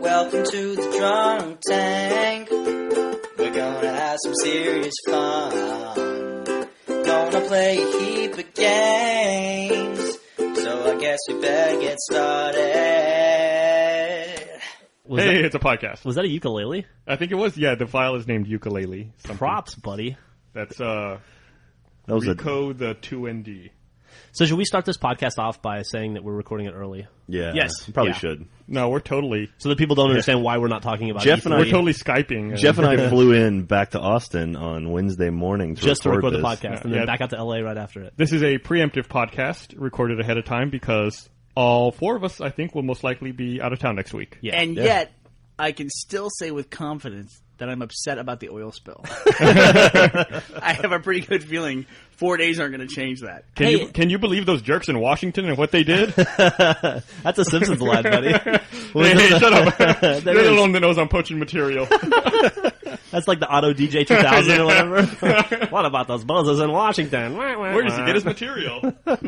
Welcome to the drunk tank. We're gonna have some serious fun. Gonna play a heap of games. So I guess we better get started. It's a podcast. Was that a ukulele? I think it was. Yeah, the file is named ukulele. Something. Props, buddy. That's Rico the 2ND. So should we start this podcast off by saying that we're recording it early? Yeah. Yes. Probably should. No, we're totally... So that people don't understand why we're not talking about Jeff and I, we're totally Skyping. Jeff and I flew in back to Austin on Wednesday morning to record this. the podcast and then back out to LA right after it. This is a preemptive podcast recorded ahead of time because all four of us, I think, will most likely be out of town next week. Yeah. And yet, I can still say with confidence that I'm upset about the oil spill. I have a pretty good feeling 4 days aren't going to change that. Can you believe those jerks in Washington and what they did? That's a Simpsons line, buddy. Hey, shut up. They're the one that knows I'm poaching material. That's like the Auto DJ 2000 or whatever. What about those buzzers in Washington? Where does he get his material? That's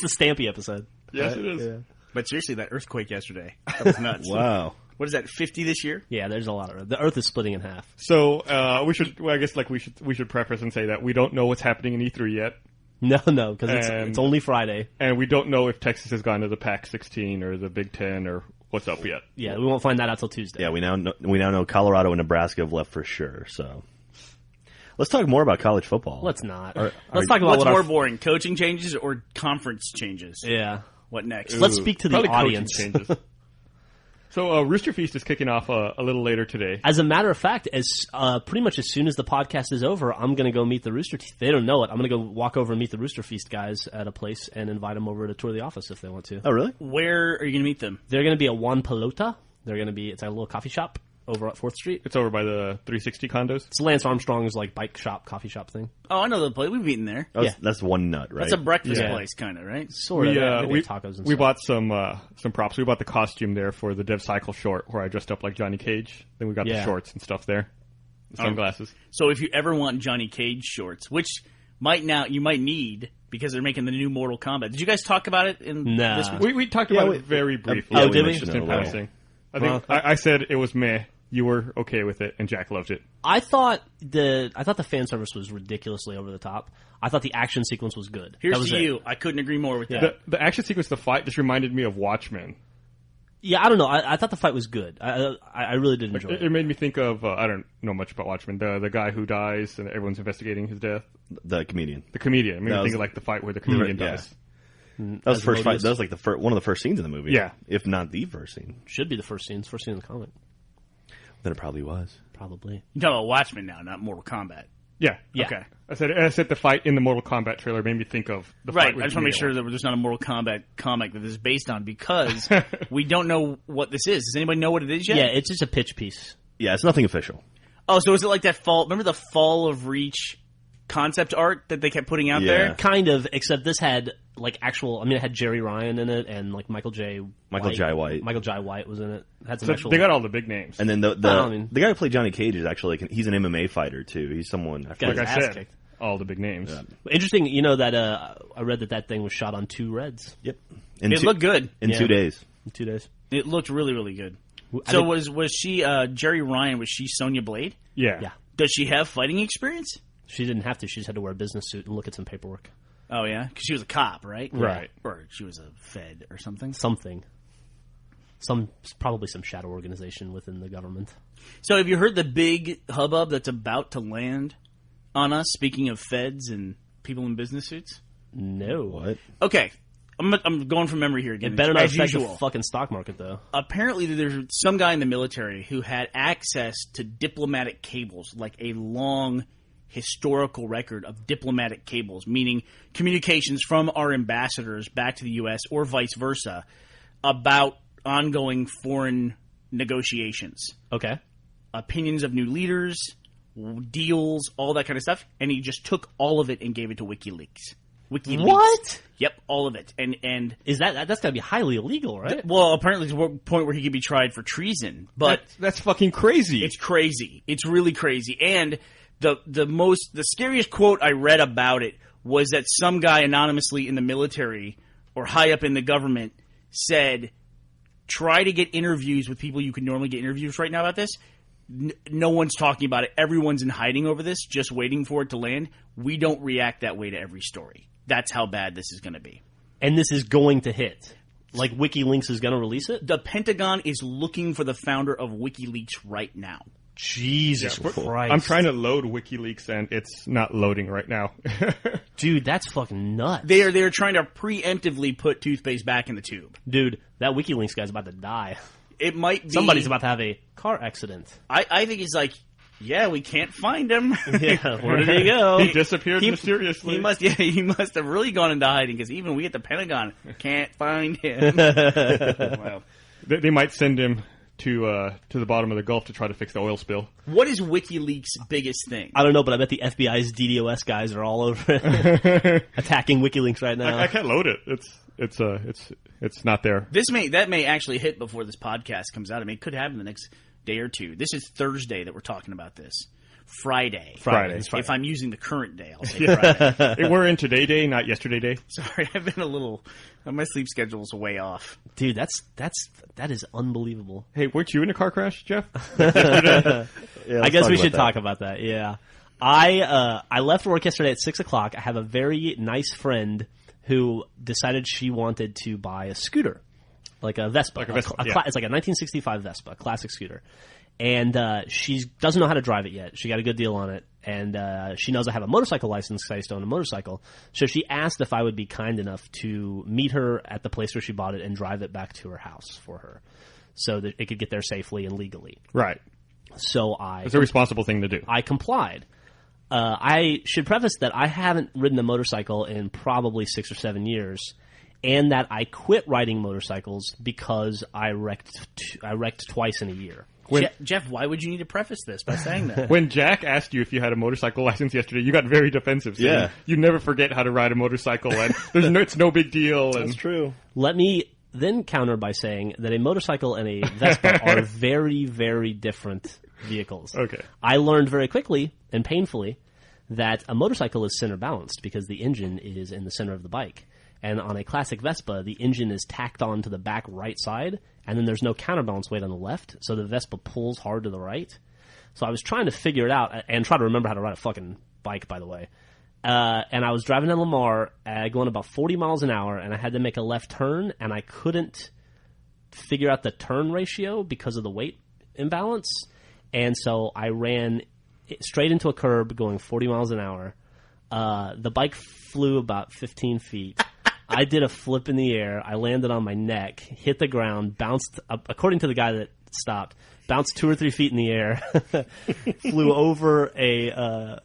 the Stampy episode. Yes, it is. Yeah. But seriously, that earthquake yesterday, that was nuts. Wow. What is that, 50 this year? Yeah, there's a lot of Earth. The Earth is splitting in half. So we should preface and say that we don't know what's happening in E3 yet. No, because it's only Friday, and we don't know if Texas has gone to the Pac-16 or the Big Ten or what's up yet. Yeah, we won't find that out till Tuesday. Yeah, we now know Colorado and Nebraska have left for sure. So let's talk more about college football. Let's not. Let's talk about what's more boring: coaching changes or conference changes. Yeah. What next? Let's speak to the audience. Changes. So Rooster Feast is kicking off a little later today. As a matter of fact, pretty much as soon as the podcast is over, I'm going to go meet the Rooster Teeth. They don't know it. I'm going to go walk over and meet the Rooster Feast guys at a place and invite them over to tour the office if they want to. Oh, really? Where are you going to meet them? They're going to be at Juan Pelota. It's a little coffee shop over at 4th Street. It's over by the 360 condos. It's Lance Armstrong's bike shop, coffee shop thing. Oh, I know the place. We've eaten there. That's One Nut, right? That's a breakfast place, kind of, right? Sort of. We tacos and we stuff. bought some props. We bought the costume there for the Dev Cycle short where I dressed up like Johnny Cage. Then we got the shorts and stuff there. The sunglasses. So if you ever want Johnny Cage shorts, which you might need because they're making the new Mortal Kombat. Did you guys talk about it in this week? We talked about it very briefly. Oh, did we? Just in passing. I think I said it was meh. You were okay with it, and Jack loved it. I thought the fan service was ridiculously over the top. I thought the action sequence was good. Here's to you. I couldn't agree more with that. The action sequence, the fight, just reminded me of Watchmen. Yeah, I don't know. I thought the fight was good. I really did enjoy it. It made me think of I don't know much about Watchmen. The guy who dies and everyone's investigating his death. The comedian. The comedian. It made me think of like the fight where the comedian dies. That was the first fight. That was like one of the first scenes in the movie. Yeah, if not the first scene. Should be the first scene. It's first scene in the comic. Then it probably was. Probably. You're talking about Watchmen now, not Mortal Kombat. Yeah. Okay. I said the fight in the Mortal Kombat trailer made me think of the fight. Right. I just want to make sure that there's not a Mortal Kombat comic that this is based on because we don't know what this is. Does anybody know what it is yet? Yeah, it's just a pitch piece. Yeah, it's nothing official. Oh, so is it like that fall? Remember the Fall of Reach concept art that they kept putting out there? Kind of, except this had like actual. I mean, it had Jerry Ryan in it and like Michael Jai White. Michael Jai White was in it. Had some they got all the big names. And then the guy who played Johnny Cage is actually he's an MMA fighter too. He's someone. Like I said, kicked. All the big names. Yeah. Interesting, that I read that thing was shot on 2 Reds. Yep. It looked good in 2 days. In 2 days. It looked really, really good. So was she Jerry Ryan? Was she Sonya Blade? Yeah. Does she have fighting experience? She didn't have to. She just had to wear a business suit and look at some paperwork. Oh, yeah? Because she was a cop, right? Right. Or she was a Fed or something? Probably some shadow organization within the government. So have you heard the big hubbub that's about to land on us, speaking of Feds and people in business suits? No. What? Okay. I'm going from memory here again. It better not affect the fucking stock market, though. Apparently, there's some guy in the military who had access to diplomatic cables, like a long historical record of diplomatic cables, meaning communications from our ambassadors back to the U.S. or vice versa about ongoing foreign negotiations. Okay. Opinions of new leaders, deals, all that kind of stuff. And he just took all of it and gave it to WikiLeaks. What? Yep, all of it. And is that's got to be highly illegal, right? Well, apparently to a point where he could be tried for treason. But that's fucking crazy. It's crazy. It's really crazy. And the scariest quote I read about it was that some guy anonymously in the military or high up in the government said try to get interviews with people you could normally get interviews right now about this. No one's talking about it. Everyone's in hiding over this, just waiting for it to land. We don't react that way to every story. That's how bad this is going to be. And this is going to hit. Like WikiLeaks is going to release it? The Pentagon is looking for the founder of WikiLeaks right now. Jesus Christ. I'm trying to load WikiLeaks and it's not loading right now. Dude, that's fucking nuts. They're trying to preemptively put toothpaste back in the tube. Dude, that WikiLeaks guy's about to die. It might be. Somebody's about to have a car accident. I think he's like, yeah, we can't find him. Yeah, where did he go? He disappeared mysteriously. He must have really gone into hiding because even we at the Pentagon can't find him. Wow. They might send him to the bottom of the Gulf to try to fix the oil spill. What is WikiLeaks' biggest thing? I don't know, but I bet the FBI's DDoS guys are all over it, attacking WikiLeaks right now. I can't load it. It's not there. That may actually hit before this podcast comes out. I mean, it could happen the next day or two. This is Thursday that we're talking about this. Friday. If I'm using the current day, I'll say Friday. We're in today day, not yesterday day. Sorry, I've been my sleep schedule's way off. Dude, that is unbelievable. Hey, weren't you in a car crash, Jeff? I guess we should talk about that. Yeah, I left work yesterday at 6 o'clock. I have a very nice friend who decided she wanted to buy a scooter, like a Vespa. It's like a 1965 Vespa, a classic scooter. And she doesn't know how to drive it yet. She got a good deal on it. And she knows I have a motorcycle license because I used to own a motorcycle. So she asked if I would be kind enough to meet her at the place where she bought it and drive it back to her house for her so that it could get there safely and legally. Right. So it's a responsible thing to do. I complied. I should preface that I haven't ridden a motorcycle in probably 6 or 7 years, and that I quit riding motorcycles because I wrecked twice in a year. Jeff, why would you need to preface this by saying that? When Jack asked you if you had a motorcycle license yesterday, you got very defensive. Yeah. You never forget how to ride a motorcycle, and it's no big deal. And That's true. Let me then counter by saying that a motorcycle and a Vespa are very, very different vehicles. Okay. I learned very quickly and painfully that a motorcycle is center balanced because the engine is in the center of the bike. And on a classic Vespa, the engine is tacked on to the back right side, and then there's no counterbalance weight on the left, so the Vespa pulls hard to the right. So I was trying to figure it out and try to remember how to ride a fucking bike, by the way. And I was driving in Lamar, going about 40 miles an hour, and I had to make a left turn, and I couldn't figure out the turn ratio because of the weight imbalance. And so I ran straight into a curb going 40 miles an hour. The bike flew about 15 feet. I did a flip in the air. I landed on my neck, hit the ground, bounced up, according to the guy that stopped, bounced 2 or 3 feet in the air, flew over a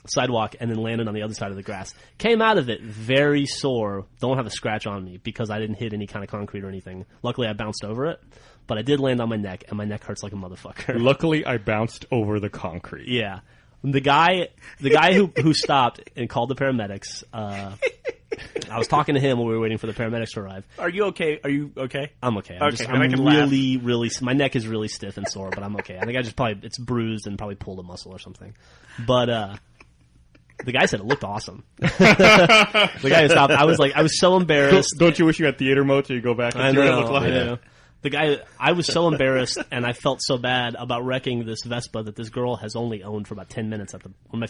sidewalk, and then landed on the other side of the grass. Came out of it very sore. Don't have a scratch on me because I didn't hit any kind of concrete or anything. Luckily, I bounced over it, but I did land on my neck, and my neck hurts like a motherfucker. Luckily, I bounced over the concrete. Yeah. The guy who stopped and called the paramedics, I was talking to him while we were waiting for the paramedics to arrive. Are you okay? I'm okay. I'm really, my neck is really stiff and sore, but I'm okay. I think it's bruised and probably pulled a muscle or something. But, the guy said it looked awesome. The guy who stopped, I was so embarrassed. Don't you wish you had theater mode so you go back and see what it looked like? I know. The guy, I was so embarrassed, and I felt so bad about wrecking this Vespa that this girl has only owned for about 10 minutes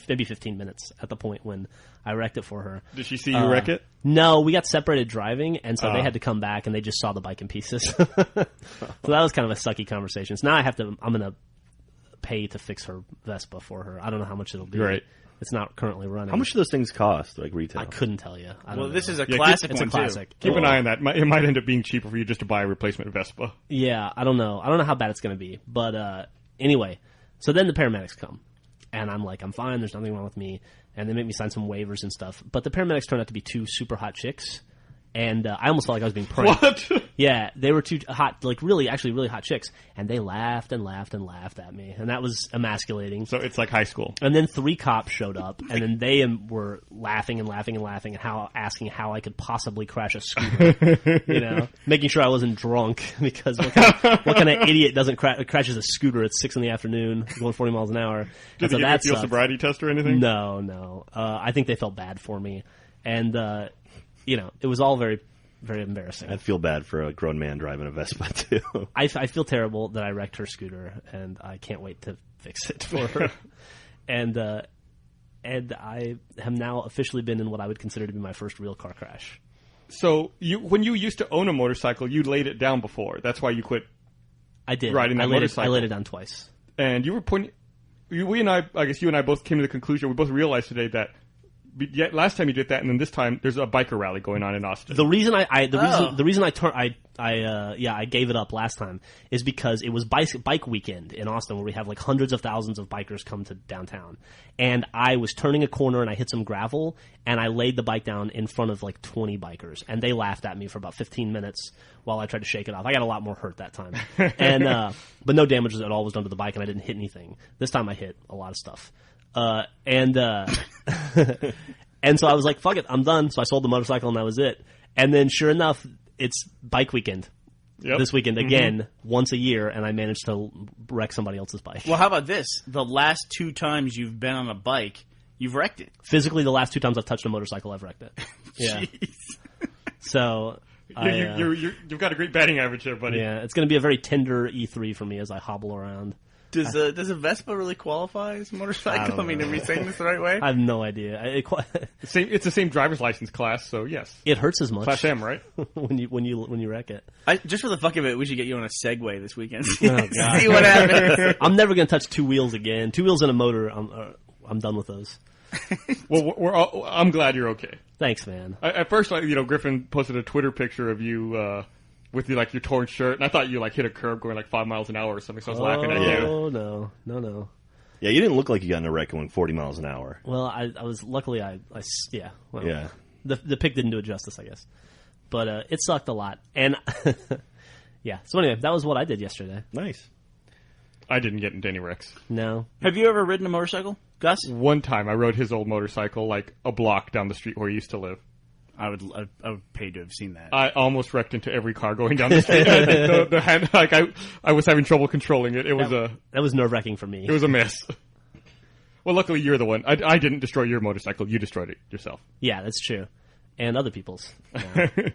maybe 15 minutes at the point when I wrecked it for her. Did she see you wreck it? No, we got separated driving, and so they had to come back, and they just saw the bike in pieces. So that was kind of a sucky conversation. So now I'm going to pay to fix her Vespa for her. I don't know how much it'll be. Right. It's not currently running. How much do those things cost, like retail? I couldn't tell you. This is a classic one, it's a classic. Keep an eye on that. It might end up being cheaper for you just to buy a replacement Vespa. Yeah, I don't know. I don't know how bad it's going to be. But anyway, so then the paramedics come. And I'm like, I'm fine. There's nothing wrong with me. And they make me sign some waivers and stuff. But the paramedics turned out to be 2 super hot chicks. And I almost felt like I was being pranked. What? Yeah, they were 2 hot, really hot chicks. And they laughed and laughed and laughed at me. And that was emasculating. So it's like high school. And then 3 cops showed up. And then they were laughing and laughing and laughing and asking how I could possibly crash a scooter. Making sure I wasn't drunk. Because what kind of idiot crashes a scooter at 6 in the afternoon going 40 miles an hour? Did they give you a field sobriety test or anything? No. I think they felt bad for me. And, it was all very very embarrassing. I'd feel bad for a grown man driving a Vespa too. I feel terrible that I wrecked her scooter, and I can't wait to fix it for her. and I have now officially been in what I would consider to be my first real car crash. So when you used to own a motorcycle, you laid it down before. That's why you quit. I did. Riding that motorcycle. I laid it down twice. And you were pointing. We and I guess you and I both came to the conclusion. We both realized today that. Yet last time you did that, and then this time there's a biker rally going on in Austin. The reason I gave it up last time is because it was bike weekend in Austin, where we have like hundreds of thousands of bikers come to downtown, and I was turning a corner and I hit some gravel and I laid the bike down in front of like 20 bikers, and they laughed at me for about 15 minutes while I tried to shake it off. I got a lot more hurt that time, and but no damage at all was done to the bike, and I didn't hit anything. This time I hit a lot of stuff. And so I was like, fuck it, I'm done. So I sold the motorcycle and that was it. And then sure enough, it's bike weekend this weekend again, once a year, and I managed to wreck somebody else's bike. Well, how about this? The last 2 times you've been on a bike, you've wrecked it. Physically, the last 2 times I've touched a motorcycle, I've wrecked it. Yeah. So you've got a great batting average there, buddy. Yeah, it's going to be a very tender E3 for me as I hobble around. Does a Vespa really qualify as a motorcycle? I mean, are we saying this the right way? I have no idea. It's the same driver's license class, so yes. It hurts as much. Class M, right? when you wreck it. Just for the fuck of it, we should get you on a Segway this weekend. Oh, God. See what happens. I'm never going to touch 2 wheels again. 2 wheels and a motor. I'm done with those. Well, I'm glad you're okay. Thanks, man. At first, Griffon posted a Twitter picture of you. With your torn shirt, and I thought you hit a curb going 5 miles an hour or something, so I was laughing at you. Oh no. Yeah, you didn't look like you got in a wreck going 40 miles an hour. Well, I was luckily yeah. The pic didn't do it justice, I guess, but it sucked a lot, and yeah. So anyway, that was what I did yesterday. Nice. I didn't get into any wrecks. No. Have you ever ridden a motorcycle, Gus? One time, I rode his old motorcycle a block down the street where he used to live. I would pay to have seen that. I almost wrecked into every car going down the street. the hand, I was having trouble controlling it. That was nerve-wracking for me. It was a mess. Well, luckily you're the one. I didn't destroy your motorcycle. You destroyed it yourself. Yeah, that's true. And other people's. I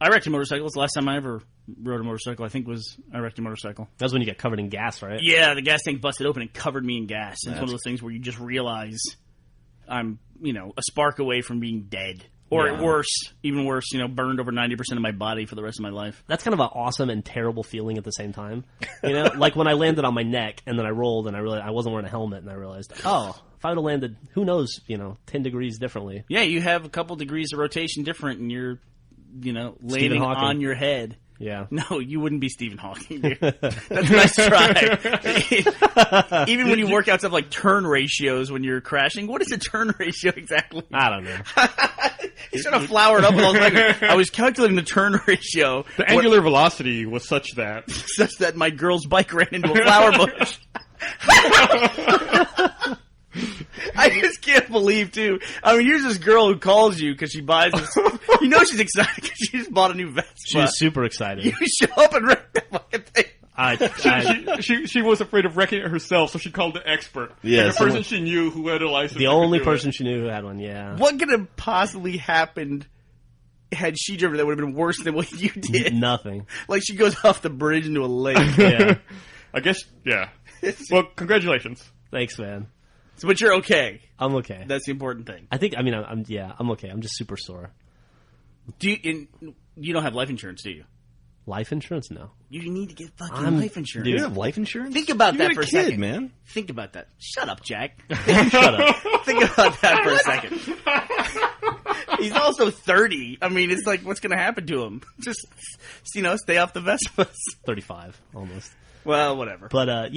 wrecked a motorcycle. It's the last time I ever rode a motorcycle, I wrecked a motorcycle. That was when you got covered in gas, right? Yeah, the gas tank busted open and covered me in gas. It's one of those things where you just realize I'm, a spark away from being dead. Or even worse, burned over 90% of my body for the rest of my life. That's kind of an awesome and terrible feeling at the same time. Like when I landed on my neck and then I rolled and I realized I wasn't wearing a helmet and I realized, if I would have landed, who knows, 10 degrees differently. Yeah, you have a couple degrees of rotation different and you're, landing on your head. Yeah. No, you wouldn't be Stephen Hawking, dude. That's a nice try. Even when you work out stuff like turn ratios when you're crashing, what is a turn ratio exactly? I don't know. He's trying to flower it up. I was calculating the turn ratio. The angular velocity was such that my girl's bike ran into a flower bush. I just can't believe, too. I mean, here's this girl who calls you because she buys this. She's excited because she just bought a new Vespa. She's super excited. You show up and wreck the fucking thing. She was afraid of wrecking it herself, so she called the expert. Yeah, the person she knew who had a license. The only person she knew who had one, yeah. What could have possibly happened had she driven that would have been worse than what you did? Nothing. Like she goes off the bridge into a lake. Yeah. I guess, yeah. Well, congratulations. Thanks, man. But you're okay. I'm okay. That's the important thing. I'm okay. I'm just super sore. You don't have life insurance, do you? Life insurance? No. You need to get fucking life insurance. Do you have life insurance? Think about that for a second, man. Think about that. Shut up, Jack. Shut up. Think about that for a second. He's also 30. I mean, it's like, what's going to happen to him? Just, stay off the Vespas. 35, almost. Well, whatever. But I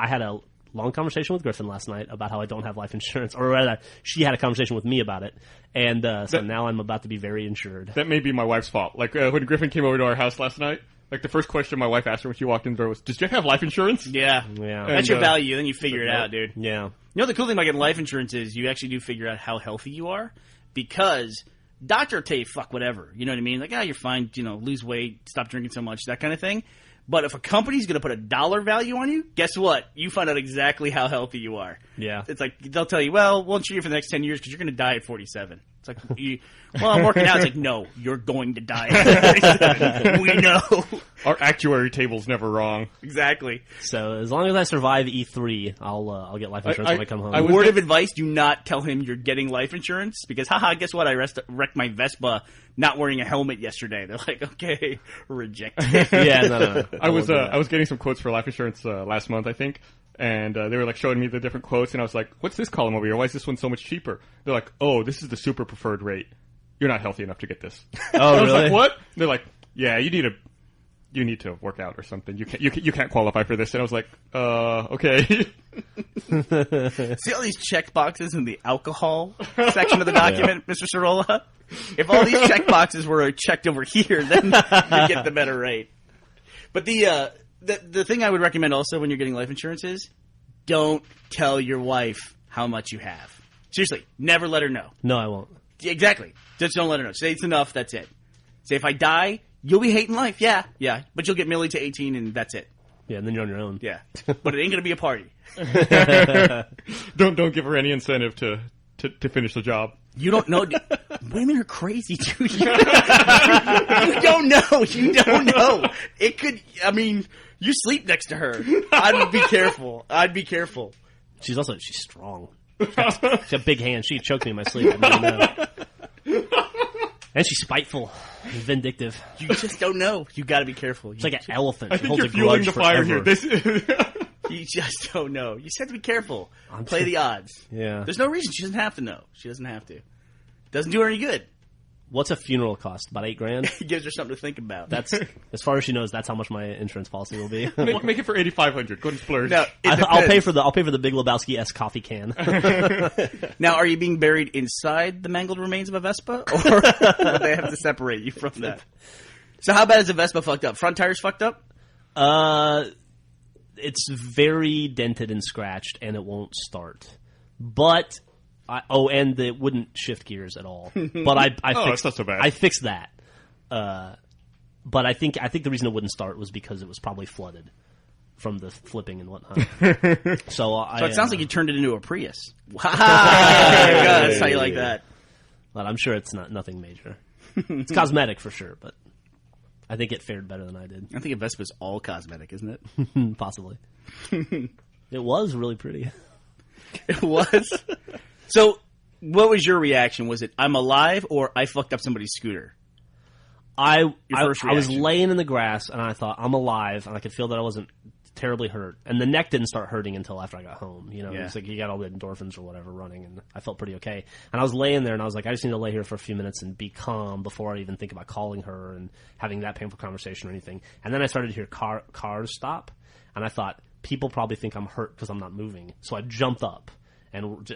had a long conversation with Griffon last night about how I don't have life insurance, or rather, she had a conversation with me about it, and so now I'm about to be very insured. That may be my wife's fault. Like when Griffon came over to our house last night, the first question my wife asked her when she walked in the door was, "Does Jeff have life insurance?" Yeah. That's your value. Then you figure it out, dude. Yeah. The cool thing about getting life insurance is you actually do figure out how healthy you are, because doctor will tell you fuck whatever. You know what I mean? Like, you're fine. Lose weight, stop drinking so much, that kind of thing. But if a company's going to put a dollar value on you, guess what? You find out exactly how healthy you are. Yeah. It's like, they'll tell you, well, we'll insure you for the next 10 years because you're going to die at 47. It's like, I'm working out. It's like, no, you're going to die at 47. We know. Our actuary table's never wrong. Exactly. So as long as I survive E3, I'll get life insurance when I come home. I Word of advice, do not tell him you're getting life insurance because, guess what? I wrecked my Vespa not wearing a helmet yesterday. They're like, okay, rejected. Yeah, no. I was getting some quotes for life insurance last month, I think, and they were like showing me the different quotes, and I was like, "What's this column over here? Why is this one so much cheaper?" They're like, "Oh, this is the super preferred rate. You're not healthy enough to get this." Oh, I was really? like, "What?" They're like, "Yeah, you need to work out or something. You can't qualify for this." And I was like, okay." See all these check boxes in the alcohol section of the document, Mr. Sorola? If all these check boxes were checked over here, then you get the better rate. But the thing I would recommend also when you're getting life insurance is don't tell your wife how much you have. Seriously, never let her know. No, I won't. Exactly. Just don't let her know. Say it's enough, that's it. Say if I die, you'll be hating life. Yeah, but you'll get Millie to 18 and that's it. Yeah, and then you're on your own. Yeah. But it ain't going to be a party. Don't give her any incentive to finish the job. You don't know. Women are crazy, dude. You don't know. You don't know. It could, you sleep next to her. I'd be careful. She's strong. She's got big hands. She choked me in my sleep. I didn't know. And she's spiteful and vindictive. You just don't know. You got to be careful. It's like an elephant. I She think holds you're a fueling grudge the fire forever. here. You just don't know. You just have to be careful. Play the odds. Yeah. There's no reason. She doesn't have to know. She doesn't have to. Doesn't do her any good. What's a funeral cost? About $8,000? It gives her something to think about. That's as far as she knows. That's how much my insurance policy will be. make it for $8,500. Go and splurge. No, I'll pay for the Big Lebowski-esque coffee can. Now, are you being buried inside the mangled remains of a Vespa, or will they have to separate you from that? So, how bad is a Vespa fucked up? Front tires fucked up? It's very dented and scratched, and it won't start. But and it wouldn't shift gears at all. But I fixed, it's not so bad. I fixed that. But I think the reason it wouldn't start was because it was probably flooded from the flipping and whatnot. So it sounds like you turned it into a Prius. That's how you like that. But I'm sure it's nothing major. It's cosmetic for sure, but I think it fared better than I did. I think a Vespa's all cosmetic, isn't it? Possibly. It was really pretty. It was? So, what was your reaction? Was it, I'm alive, or I fucked up somebody's scooter? I was laying in the grass, and I thought, I'm alive, and I could feel that I wasn't terribly hurt. And the neck didn't start hurting until after I got home. You know, It's like you got all the endorphins or whatever running, and I felt pretty okay. And I was laying there, and I was like, I just need to lay here for a few minutes and be calm before I even think about calling her and having that painful conversation or anything. And then I started to hear cars stop, and I thought, people probably think I'm hurt because I'm not moving. So I jumped up. And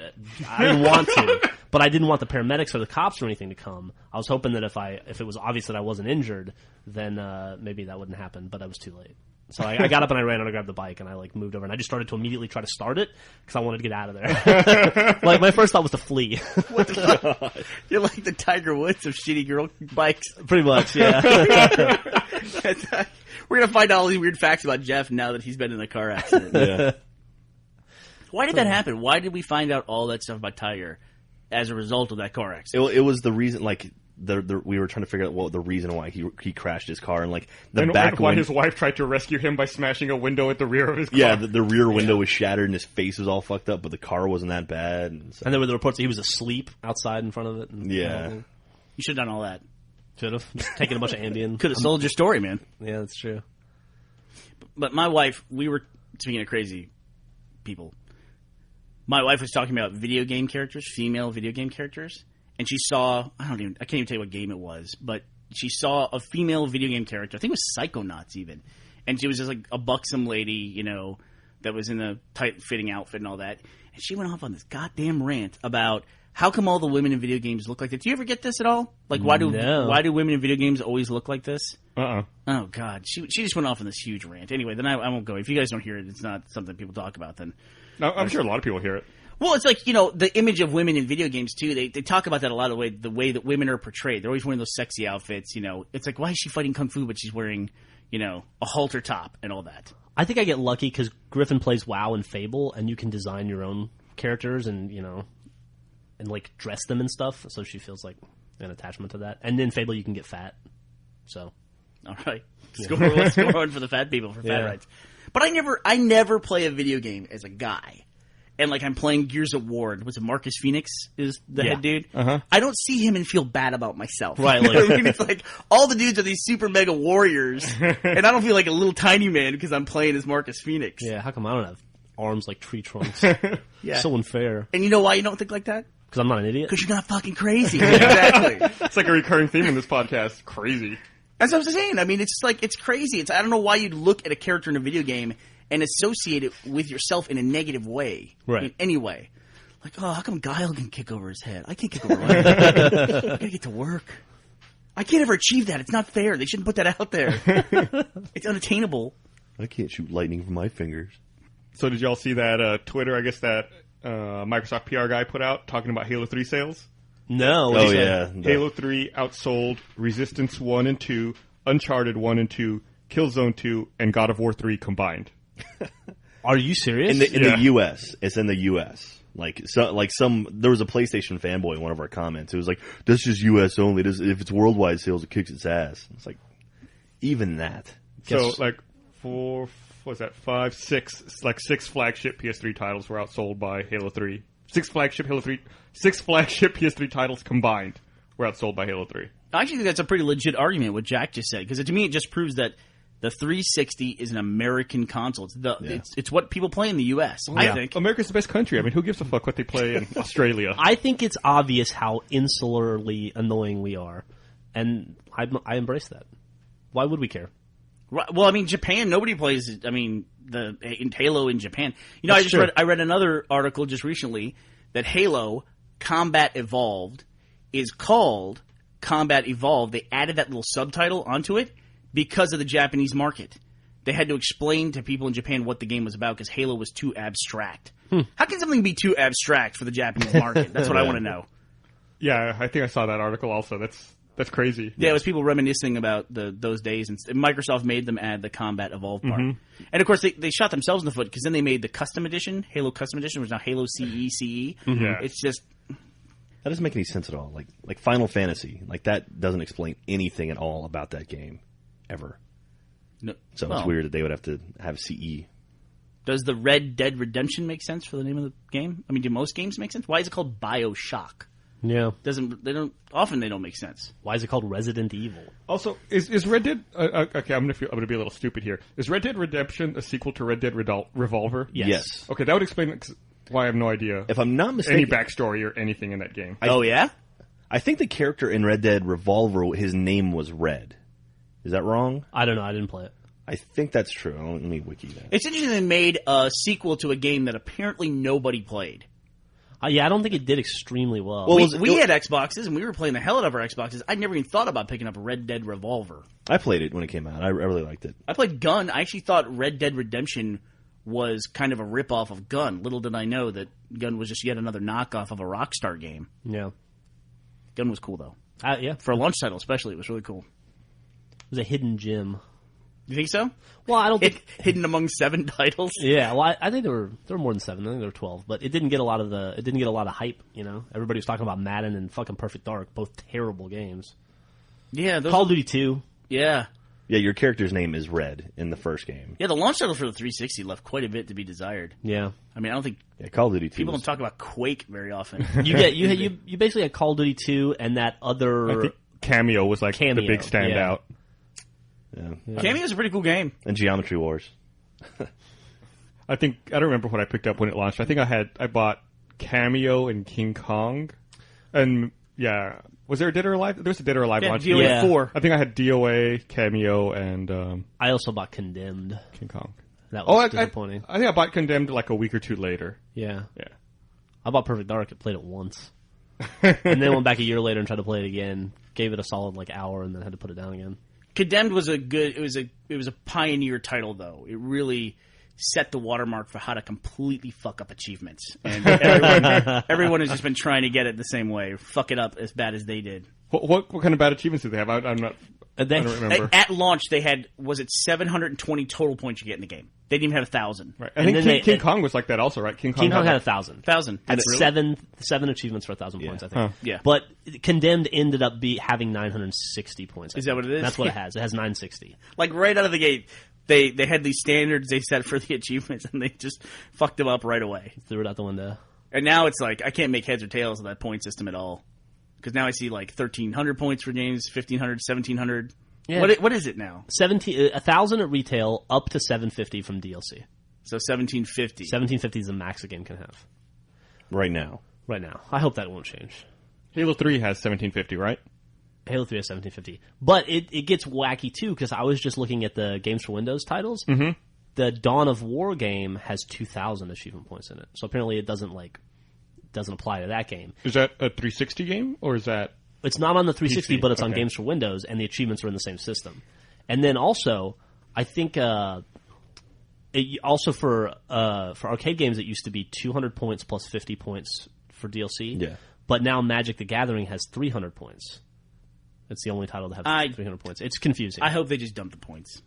I didn't want to, but I didn't want the paramedics or the cops or anything to come. I was hoping that if it was obvious that I wasn't injured, then maybe that wouldn't happen. But I was too late. So I got up and I ran out and grabbed the bike and I moved over and I just started to immediately try to start it because I wanted to get out of there. My first thought was to flee. What the fuck? You're like the Tiger Woods of shitty girl bikes. Pretty much, yeah. We're gonna find out all these weird facts about Geoff now that he's been in a car accident. Yeah. Why did that happen? Why did we find out all that stuff about Tiger as a result of that car accident? It was the reason, we were trying to figure out the reason why he crashed his car, and why his wife tried to rescue him by smashing a window at the rear of his car. Yeah, the rear window was shattered and his face was all fucked up, but the car wasn't that bad. And there were the reports that he was asleep outside in front of it. Yeah. You should have done all that. Should have. Taken a bunch of Ambien. Could have sold your story, man. Yeah, that's true. But my wife, we were, speaking of crazy people, my wife was talking about video game characters, female video game characters, and she saw, I can't even tell you what game it was, but she saw a female video game character, I think it was Psychonauts even, and she was just like a buxom lady, that was in a tight-fitting outfit and all that, and she went off on this goddamn rant about how come all the women in video games look like this. Do you ever get this at all? Like, why do women in video games always look like this? Oh, God. She just went off on this huge rant. Anyway, then I won't go. If you guys don't hear it, it's not something people talk about then. No, I'm sure a lot of people hear it. Well, it's like, the image of women in video games, too. They talk about that a lot, the way that women are portrayed. They're always wearing those sexy outfits, It's like, why is she fighting Kung Fu, but she's wearing, a halter top and all that. I think I get lucky because Griffon plays WoW and Fable, and you can design your own characters and and like dress them and stuff. So she feels like an attachment to that. And in Fable, you can get fat. So, all right, let's go on for the fat people for fat rights. But I never play a video game as a guy. And like I'm playing Gears of War. Was it Marcus Phoenix is the head dude? Uh-huh. I don't see him and feel bad about myself. Right, You know what I mean? It's like all the dudes are these super mega warriors, and I don't feel like a little tiny man because I'm playing as Marcus Phoenix. yeah, how come I don't have arms like tree trunks? Yeah. So unfair. And you know why you don't think like that? Because I'm not an idiot. Because you're not fucking crazy. Exactly. It's like a recurring theme in this podcast. Crazy. That's what I'm saying. I mean, it's just like, it's crazy. I don't know why you'd look at a character in a video game and associate it with yourself in a negative way. Right. In any way. Like, oh, how come Guile can kick over his head? I can't kick over my head. I gotta get to work. I can't ever achieve that. It's not fair. They shouldn't put that out there. It's unattainable. I can't shoot lightning from my fingers. So did y'all see that Twitter, I guess that Microsoft PR guy put out talking about Halo 3 sales? No. Oh, yeah. Halo 3 outsold Resistance 1 and 2, Uncharted 1 and 2, Killzone 2, and God of War 3 combined. Are you serious? In the U.S. It's in the U.S. There was a PlayStation fanboy in one of our comments. It was like, this is U.S. only. If it's worldwide sales, it kicks its ass. It's like, even that. So, like, six flagship PS3 titles were outsold by Halo 3. Six flagship PS3 titles combined were outsold by Halo 3. I actually think that's a pretty legit argument, what Jack just said, because to me it just proves that the 360 is an American console. It's what people play in the U.S., I think. America's the best country. I mean, who gives a fuck what they play in Australia? I think it's obvious how insularly annoying we are, and I embrace that. Why would we care? Right. Well, I mean, Japan, nobody plays, in Halo in Japan. That's true. I read another article just recently that Halo Combat Evolved is called Combat Evolved. They added that little subtitle onto it because of the Japanese market. They had to explain to people in Japan what the game was about because Halo was too abstract. How can something be too abstract for the Japanese market? That's what I want to know. Yeah, I think I saw that article also. That's crazy. Yeah, it was people reminiscing about those days, and Microsoft made them add the Combat Evolved part. And of course, they shot themselves in the foot because then they made the Custom Edition, Halo Custom Edition, which is now Halo CE. Yeah. It's just... That doesn't make any sense at all. Like Final Fantasy, that doesn't explain anything at all about that game, ever. No, So it's weird that they would have to have CE. Does the Red Dead Redemption make sense for the name of the game? I mean, do most games make sense? Why is it called BioShock? Yeah. Often they don't make sense. Why is it called Resident Evil? Also, is Red Dead... okay, I'm gonna be a little stupid here. Is Red Dead Redemption a sequel to Red Dead Revolver? Yes. Okay, that would explain why I have no idea If I'm not mistaken, any backstory or anything in that game. Yeah? I think the character in Red Dead Revolver, his name was Red. Is that wrong? I don't know. I didn't play it. I think that's true. Let me wiki that. It's interesting they made a sequel to a game that apparently nobody played. Yeah, I don't think it did extremely well. Well, We had Xboxes, and we were playing the hell out of our Xboxes. I never even thought about picking up Red Dead Revolver. I played it when it came out. I really liked it. I played Gun. I actually thought Red Dead Redemption was kind of a ripoff of Gun. Little did I know that Gun was just yet another knockoff of a Rockstar game. Yeah. Gun was cool, though. Yeah. For a launch title, especially, it was really cool. It was a hidden gem. You think so? Well, I don't think... Hidden among 7 titles? Yeah, well, I think there were more than 7. I think there were 12, but it didn't get a lot of hype. Everybody was talking about Madden and fucking Perfect Dark, both terrible games. Yeah, Call of Duty 2. Yeah. Yeah, your character's name is Red in the first game. Yeah, the launch title for the 360 left quite a bit to be desired. Yeah. I mean, I don't think Call of Duty 2. people don't talk about Quake very often. You basically had Call of Duty 2 and that other... I think Cameo was like the big standout. Yeah. Cameo's a pretty cool game. And Geometry Wars. I don't remember what I picked up when it launched. I think I bought Cameo and King Kong, and was there a Dead or Alive? There was a Dead or Alive launch. DOA 4. I think I had DOA, Cameo, and I also bought Condemned. King Kong. That was disappointing. I think I bought Condemned like a week or two later. Yeah. Yeah. I bought Perfect Dark. I played it once, and then went back a year later and tried to play it again. Gave it a solid hour, and then had to put it down again. Condemned was it was a pioneer title, though. It really set the watermark for how to completely fuck up achievements. And everyone has just been trying to get it the same way. Fuck it up as bad as they did. What kind of bad achievements did they have? I'm not I don't remember. At launch, they had, was it 720 total points you get in the game? They didn't even have 1,000. Right. I think King Kong was like that also, right? King Kong had 1,000. 1,000. Had Really? seven achievements for 1,000 points, I think. Huh. Yeah. But Condemned ended up having 960 points. Is that what it is? That's what it has. It has 960. Like right out of the gate, they had these standards they set for the achievements, and they just fucked them up right away. Threw it out the window. And now it's like, I can't make heads or tails of that point system at all. Because now I see like 1,300 points for games, 1,500, 1,700. Yeah. What is it now? 1,000 at retail, up to 750 from DLC. So 1,750. 1,750 is the max a game can have Right now. right now. I hope that won't change. Halo 3 has 1750, right? Halo 3 has 1750. But it gets wacky, too, because I was just looking at the Games for Windows titles. Mm-hmm. The Dawn of War game has 2,000 achievement points in it. So apparently it doesn't apply to that game. Is that a 360 game, or is that... It's not on the 360, PC, but it's on okay. Games for Windows, and the achievements are in the same system. And then also, I think also for arcade games, it used to be 200 points plus 50 points for DLC. Yeah. But now Magic the Gathering has 300 points. It's the only title to have 300 points. It's confusing. I hope they just dump the points.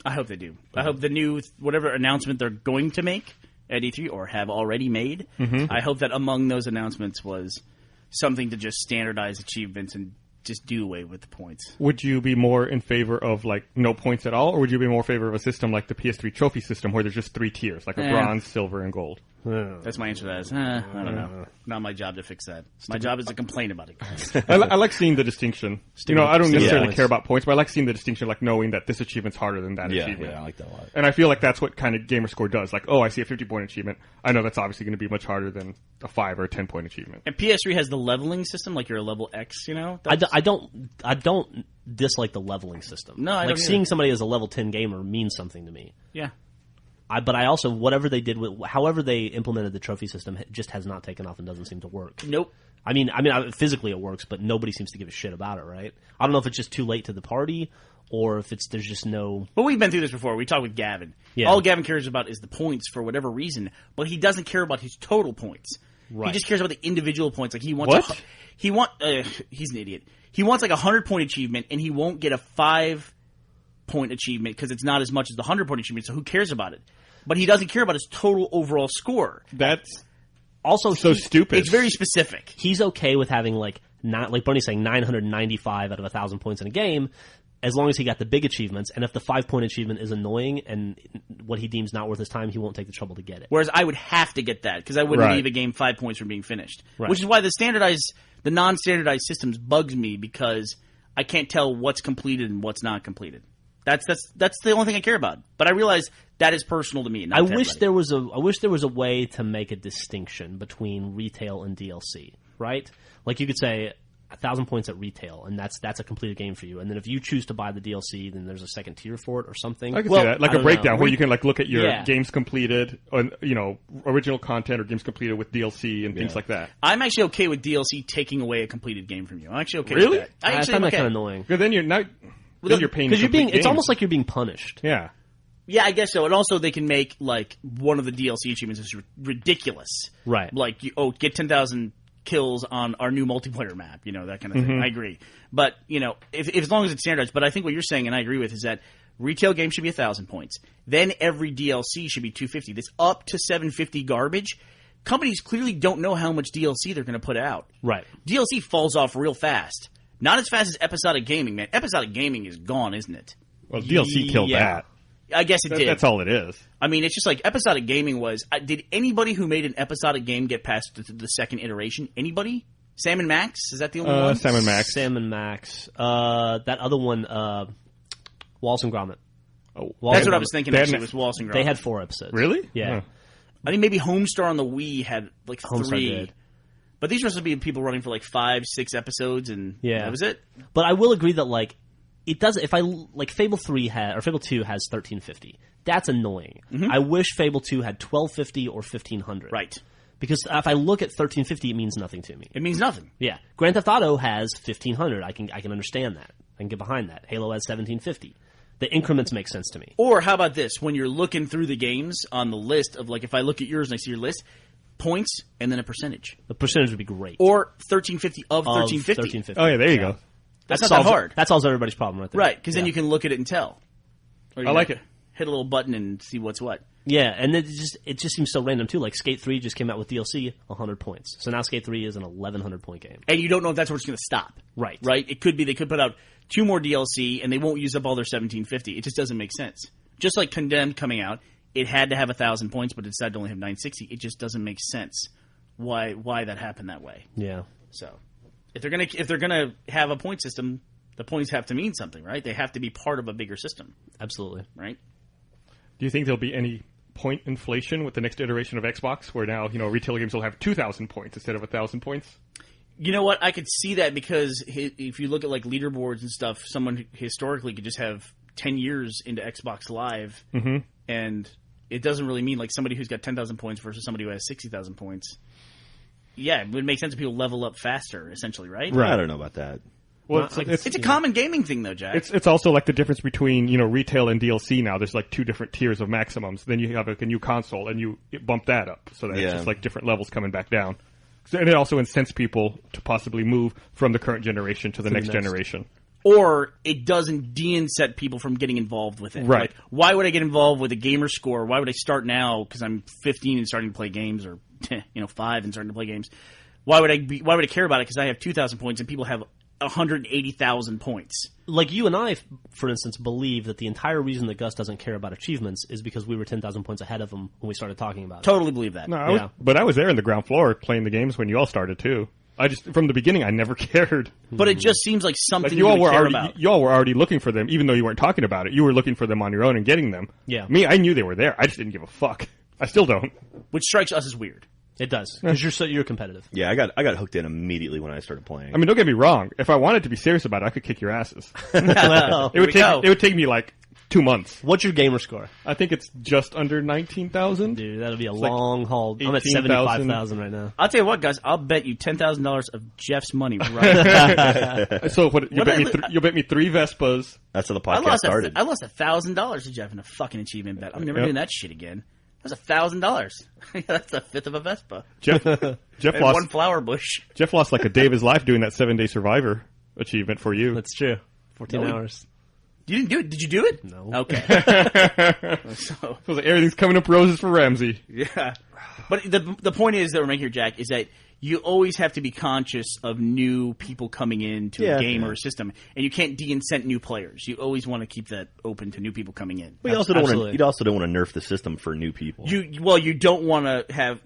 I hope they do. I hope the new, whatever announcement they're going to make at E3 or have already made, I hope that among those announcements was something to just standardize achievements and just do away with the points. Would you be more in favor of, like, no points at all, or would you be more in favor of a system like the PS3 trophy system where there's just 3 tiers, like a bronze, silver, and gold? That's my answer to that. Is, I don't know. Not my job to fix that. My job is to complain about it. I like seeing the distinction. I don't necessarily points. care about points, but I like seeing the distinction, like knowing that this achievement's harder than that achievement. Yeah, I like that a lot. And I feel like that's what kind of Gamerscore does. Like, oh, I see a 50-point achievement. I know that's obviously going to be much harder than a 5 or a 10-point achievement. And PS3 has the leveling system, like you're a level X, you know? I don't dislike the leveling system. No, I don't like either. seeing somebody as a level 10 gamer means something to me. Yeah. But I also, whatever they did with, however they implemented the trophy system, just has not taken off and doesn't seem to work. Nope. I mean, physically it works, but nobody seems to give a shit about it, right? I don't know if it's just too late to the party, or if there's just no. But we've been through this before. We talked with Gavin. Yeah. All Gavin cares about is the points for whatever reason, but he doesn't care about his total points. Right. He just cares about the individual points. Like he wants. What? He's an idiot. He wants like a 100-point achievement, and he won't get a 5-point achievement because it's not as much as the 100-point achievement. So who cares about it? But he doesn't care about his total overall score. That's Also, so stupid. It's very specific. he's okay with having like Bernie's saying 995 out of 1,000 points in a game, as long as he got the big achievements. And if the 5-point achievement is annoying and what he deems not worth his time, he won't take the trouble to get it. Whereas I would have to get that because I wouldn't Right. leave a game 5 points from being finished. Right. Which is why the non-standardized systems bugs me because I can't tell what's completed and what's not completed. That's the only thing I care about. But I realize that is personal to me. Not I to wish everybody. there was a way to make a distinction between retail and DLC, right? Like you could say 1,000 points at retail, and that's a completed game for you. And then if you choose to buy the DLC, then there's a second tier for it or something. I can see that, like I a don't breakdown know. where you can like look at your Yeah. games completed, on original content or games completed with DLC and things like that. I'm actually okay with DLC taking away a completed game from you. I'm actually okay Really? with that. I actually find am that okay. kind of annoying Because then you're not. Then you're paying because you're being. complete It's games. almost like you're being punished. Yeah. Yeah, I guess so. And also they can make like one of the DLC achievements is ridiculous. Right. Like get 10,000 kills on our new multiplayer map, that kind of thing. I agree. But, if as long as it's standardized, but I think what you're saying and I agree with is that retail games should be 1,000 points. Then every DLC should be 250. This up to 750 garbage. Companies clearly don't know how much DLC they're going to put out. Right. DLC falls off real fast. Not as fast as episodic gaming, man. Episodic gaming is gone, isn't it? Well, DLC killed Yeah. that. I guess it did. That's all it is. I mean, it's just like episodic gaming was. Did anybody who made an episodic game get past the second iteration? Anybody? Sam and Max? Is that the only one? Sam and Max. Sam and Max. That other one, Wallace and Gromit. Oh, That's what I was thinking. They Actually, had- was Wallace and Gromit. They had 4 episodes. Really? Yeah. Huh. I think maybe Homestar on the Wii had like Homestar 3. did. But these were supposed to be people running for like 5, 6 episodes, and Yeah. that was it. But I will agree that like it does. If I like Fable 3 or Fable 2 has 1350. That's annoying. I wish Fable 2 had 1250 or 1500. Right. Because if I look at 1350, it means nothing to me. It means nothing. Yeah. Grand Theft Auto has 1500. I can understand that. I can get behind that. Halo has 1750. The increments make sense to me. Or how about this? When you're looking through the games on the list of like, if I look at yours and I see your list, points and then a percentage. The percentage would be great. Or 1350 of 1350. 1350. Oh yeah, there you go. That's not that hard. That solves everybody's problem right there. Right, because then you can look at it and tell. Or you I like it. Hit a little button and see what's what. Yeah, and it just seems so random too. Like Skate 3 just came out with DLC, 100 points. So now Skate 3 is an 1,100 point game. And you don't know if that's where it's going to stop. Right. Right? It could be they could put out 2 more DLC and they won't use up all their 1750. It just doesn't make sense. Just like Condemned coming out, it had to have 1,000 points, but it decided to only have 960. It just doesn't make sense why that happened that way. Yeah. So if they're gonna have a point system, the points have to mean something, right? They have to be part of a bigger system, Absolutely. right? Do you think there'll be any point inflation with the next iteration of Xbox, where now retail games will have 2,000 points instead of 1,000 points? You know what? I could see that because if you look at like leaderboards and stuff, someone historically could just have 10 years into Xbox Live, and it doesn't really mean like somebody who's got 10,000 points versus somebody who has 60,000 points. Yeah, it would make sense if people level up faster, essentially, right? I don't know about that. Well, It's a common gaming thing, though, Jack. It's also like the difference between retail and DLC now. There's like 2 different tiers of maximums. Then you have like a new console, and you bump that up, so that it's just like different levels coming back down. And it also incents people to possibly move from the current generation to the next generation. Or it doesn't de-incent people from getting involved with it. Right. Like, why would I get involved with a gamer score? Why would I start now because I'm 15 and starting to play games, or 5 and starting to play games? Why would I care about it because I have 2,000 points and people have 180,000 points? Like you and I, for instance, believe that the entire reason that Gus doesn't care about achievements is because we were 10,000 points ahead of him when we started talking about it. Totally believe that. No, but I was there in the ground floor playing the games when you all started too. From the beginning, I never cared. But it just seems like something Like you all were care already, about. you all were already looking for them, even though you weren't talking about it. You were looking for them on your own and getting them. Yeah. Me, I knew they were there. I just didn't give a fuck. I still don't. Which strikes us as weird. It does, because you're competitive. Yeah, I got hooked in immediately when I started playing. I mean, don't get me wrong. If I wanted to be serious about it, I could kick your asses. Well, It would take me like 2 months. what's your gamer score? I think it's just under 19,000. Dude, that'll be a like long haul. I'm at 18,000. 75,000 right now. I'll tell you what, guys. I'll bet you $10,000 of Jeff's money right So you bet me 3 Vespas. That's how the I podcast lost started. I lost $1,000 to Jeff in a fucking achievement bet. I'm never doing that shit again. That was $1,000. That's a fifth of a Vespa. Jeff And lost. one flower bush. Jeff lost like a day of his life doing that 7-day Survivor achievement for you. That's true. 14 No, hours. You didn't do it. Did you do it? No. Okay. So So it was like, everything's coming up roses for Ramsey. yeah, but the point is that we're making here, Jack, is that you always have to be conscious of new people coming into a game or a system, and you can't de-incent new players. You always want to keep that open to new people coming in. But you also don't want Absolutely. to. You also don't want to nerf the system for new people. You don't want to have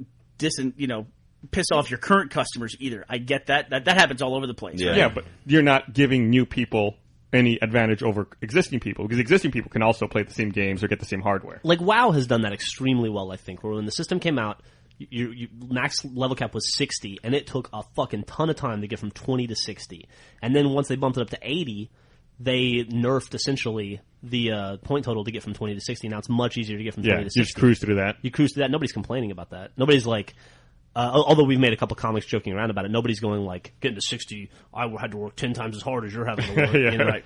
piss off your current customers either. I get that. That happens all over the place. Yeah. Right? Yeah, but you're not giving new people any advantage over existing people, because existing people can also play the same games or get the same hardware. Like WoW has done that extremely well, I think, where when the system came out, you max level cap was 60, and it took a fucking ton of time to get from 20 to 60. And then once they bumped it up to 80, they nerfed essentially the point total to get from 20 to 60. Now it's much easier to get from 20 Yeah, to you 60. just cruise through that. You cruise through that. Nobody's complaining about that. Nobody's like, although we've made a couple comics joking around about it, nobody's going like, getting to 60, I had to work 10 times as hard as you're having to work. Yeah. You know, right?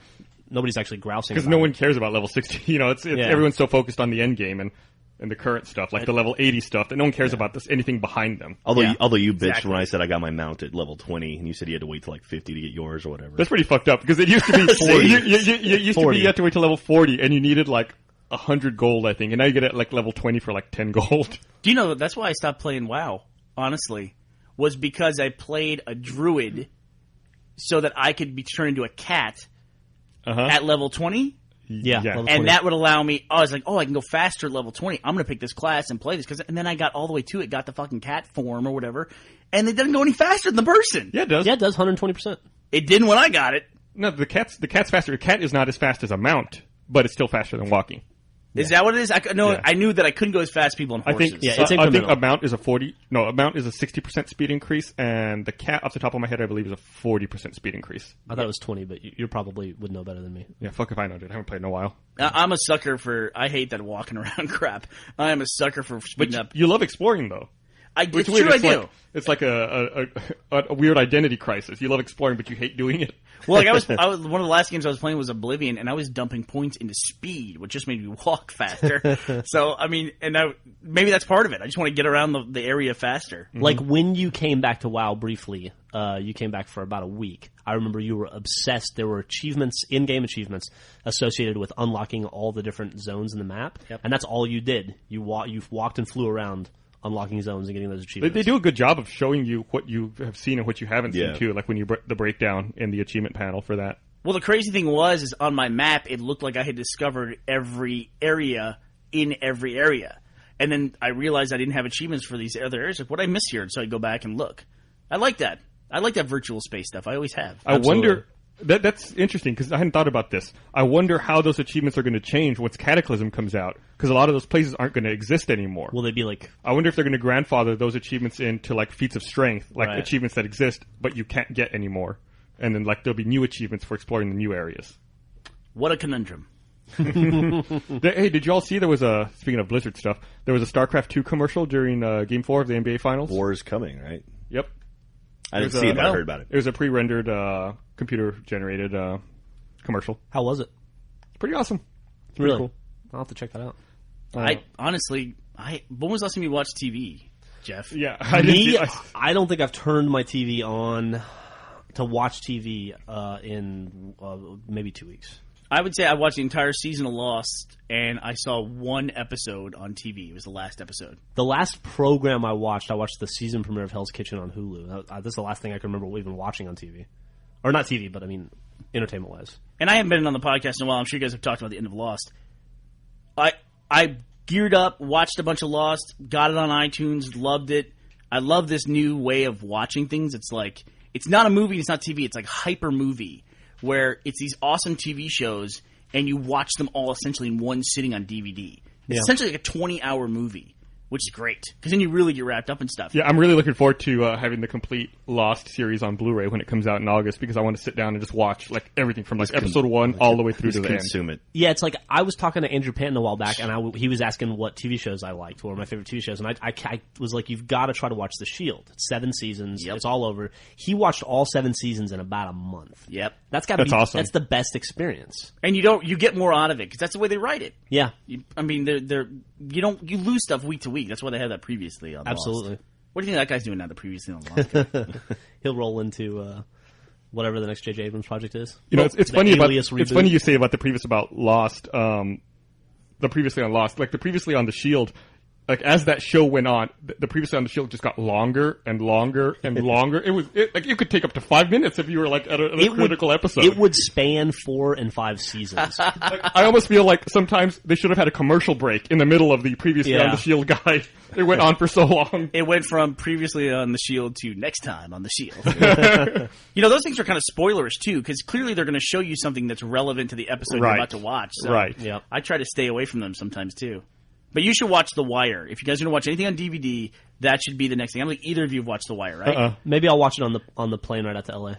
Nobody's actually grousing Because about no it. one cares about level 60. Everyone's so focused on the end game and the current stuff, like the level 80 stuff, that no one cares about anything behind them. Although you bitched Exactly. when I said I got my mount at level 20, and you said you had to wait till like 50 to get yours or whatever. That's pretty fucked up, because it used to be 40. You used to 40. be you had to wait till level 40, and you needed like 100 gold, I think, and now you get it at like level 20 for like 10 gold. Do you know that's why I stopped playing WoW? Honestly, was because I played a druid so that I could be turned into a cat at level 20. Yeah. Yeah. level And 20. that would allow me. I was like, I can go faster at level 20. I'm going to pick this class and play this. And then I got all the way to it, got the fucking cat form or whatever, and it doesn't go any faster than the person. Yeah, it does. Yeah, it does 120%. It didn't when I got it. No, the cat's faster. A cat is not as fast as a mount, but it's still faster than walking. Is that what it is? Yeah. I knew that I couldn't go as fast as people on I horses. think Yeah, it's I think incremental. a mount is a 60% speed increase, and the cat, off the top of my head, I believe is a 40% speed increase. I thought it was 20, but you probably would know better than me. Yeah, fuck if I know, dude. I haven't played in a while. I'm a sucker for. I hate that walking around crap. I am a sucker for speeding up. You love exploring, though. It's true, I do. It's like a weird identity crisis. You love exploring, but you hate doing it. Well, like I was one of the last games I was playing was Oblivion, and I was dumping points into speed, which just made me walk faster. So, I mean, maybe that's part of it. I just want to get around the area faster. Like when you came back to WoW briefly, you came back for about a week. I remember you were obsessed. There were achievements, in-game achievements, associated with unlocking all the different zones in the map, and that's all you did. You walked and flew around, unlocking zones and getting those achievements. They do a good job of showing you what you have seen and what you haven't Yeah. seen too. Like when you the breakdown in the achievement panel for that. Well, the crazy thing is on my map, it looked like I had discovered every area in every area. And then I realized I didn't have achievements for these other areas. Like, what did I miss here? And so I go back and look. I like that. I like that virtual space stuff. I always have. I wonder. That's interesting because I hadn't thought about this. I wonder how those achievements are going to change once Cataclysm comes out because a lot of those places aren't going to exist anymore. Will they be like... I wonder if they're going to grandfather those achievements into like feats of strength, like Right. achievements that exist but you can't get anymore, and then like there'll be new achievements for exploring the new areas. What a conundrum. Hey, did you all see there was a, speaking of Blizzard stuff, there was a StarCraft 2 commercial during Game 4 of the NBA Finals? War is coming, right? Yep. I didn't There's see a- it, but I heard about it. It was a pre-rendered, computer-generated commercial. How was it? It's pretty awesome. It's pretty Really? cool. I'll have to check that out. When was the last time you watched TV, Jeff? Yeah. I didn't Me, see- I don't think I've turned my TV on to watch TV in maybe 2 weeks. I would say I watched the entire season of Lost, and I saw one episode on TV. It was the last episode. The last program I watched the season premiere of Hell's Kitchen on Hulu. This is the last thing I can remember even watching on TV. Or not TV, but I mean entertainment-wise. And I haven't been on the podcast in a while. I'm sure you guys have talked about the end of Lost. I geared up, watched a bunch of Lost, got it on iTunes, loved it. I love this new way of watching things. It's like, it's not a movie, it's not TV, it's like hyper movie, where it's these awesome TV shows, and you watch them all essentially in one sitting on DVD. It's essentially like a 20-hour movie, which is great, because then you really get wrapped up in stuff. Yeah, I'm really looking forward to having the complete Lost series on Blu-ray when it comes out in August because I want to sit down and just watch like everything from like episode 1 all the way through to the end. Consume it. Yeah, it's like I was talking to Andrew Panton a while back, and he was asking what TV shows I liked, what were my favorite TV shows, and I was like, you've got to try to watch The Shield. It's 7 seasons. Yep. It's all over. He watched all 7 seasons in about a month. Yep. That's got to be awesome. That's the best experience. And you get more out of it, because that's the way they write it. Yeah, You lose stuff week to week. That's why they have that previously on absolutely. Lost. What do you think that guy's doing now, the previously on Lost guy? He'll roll into whatever the next J.J. Abrams project is. You know, it's funny about Alias it's reboot. funny you say about the previous about Lost, the previously on Lost, like the previously on The Shield. Like as that show went on, the previously on The Shield just got longer and longer and longer. Like it could take up to 5 minutes if you were like at a critical episode. It would span 4 and 5 seasons. Like, I almost feel like sometimes they should have had a commercial break in the middle of the previously on The Shield guy. It went on for so long. It went from previously on The Shield to next time on The Shield. Those things are kind of spoilers, too, because clearly they're going to show you something that's relevant to the episode you're Right. about to watch. So Right. Yep. I try to stay away from them sometimes, too. But you should watch The Wire. If you guys are going to watch anything on DVD, that should be the next thing. I don't think either of you have watched The Wire, right? Maybe I'll watch it on the plane right out to LA.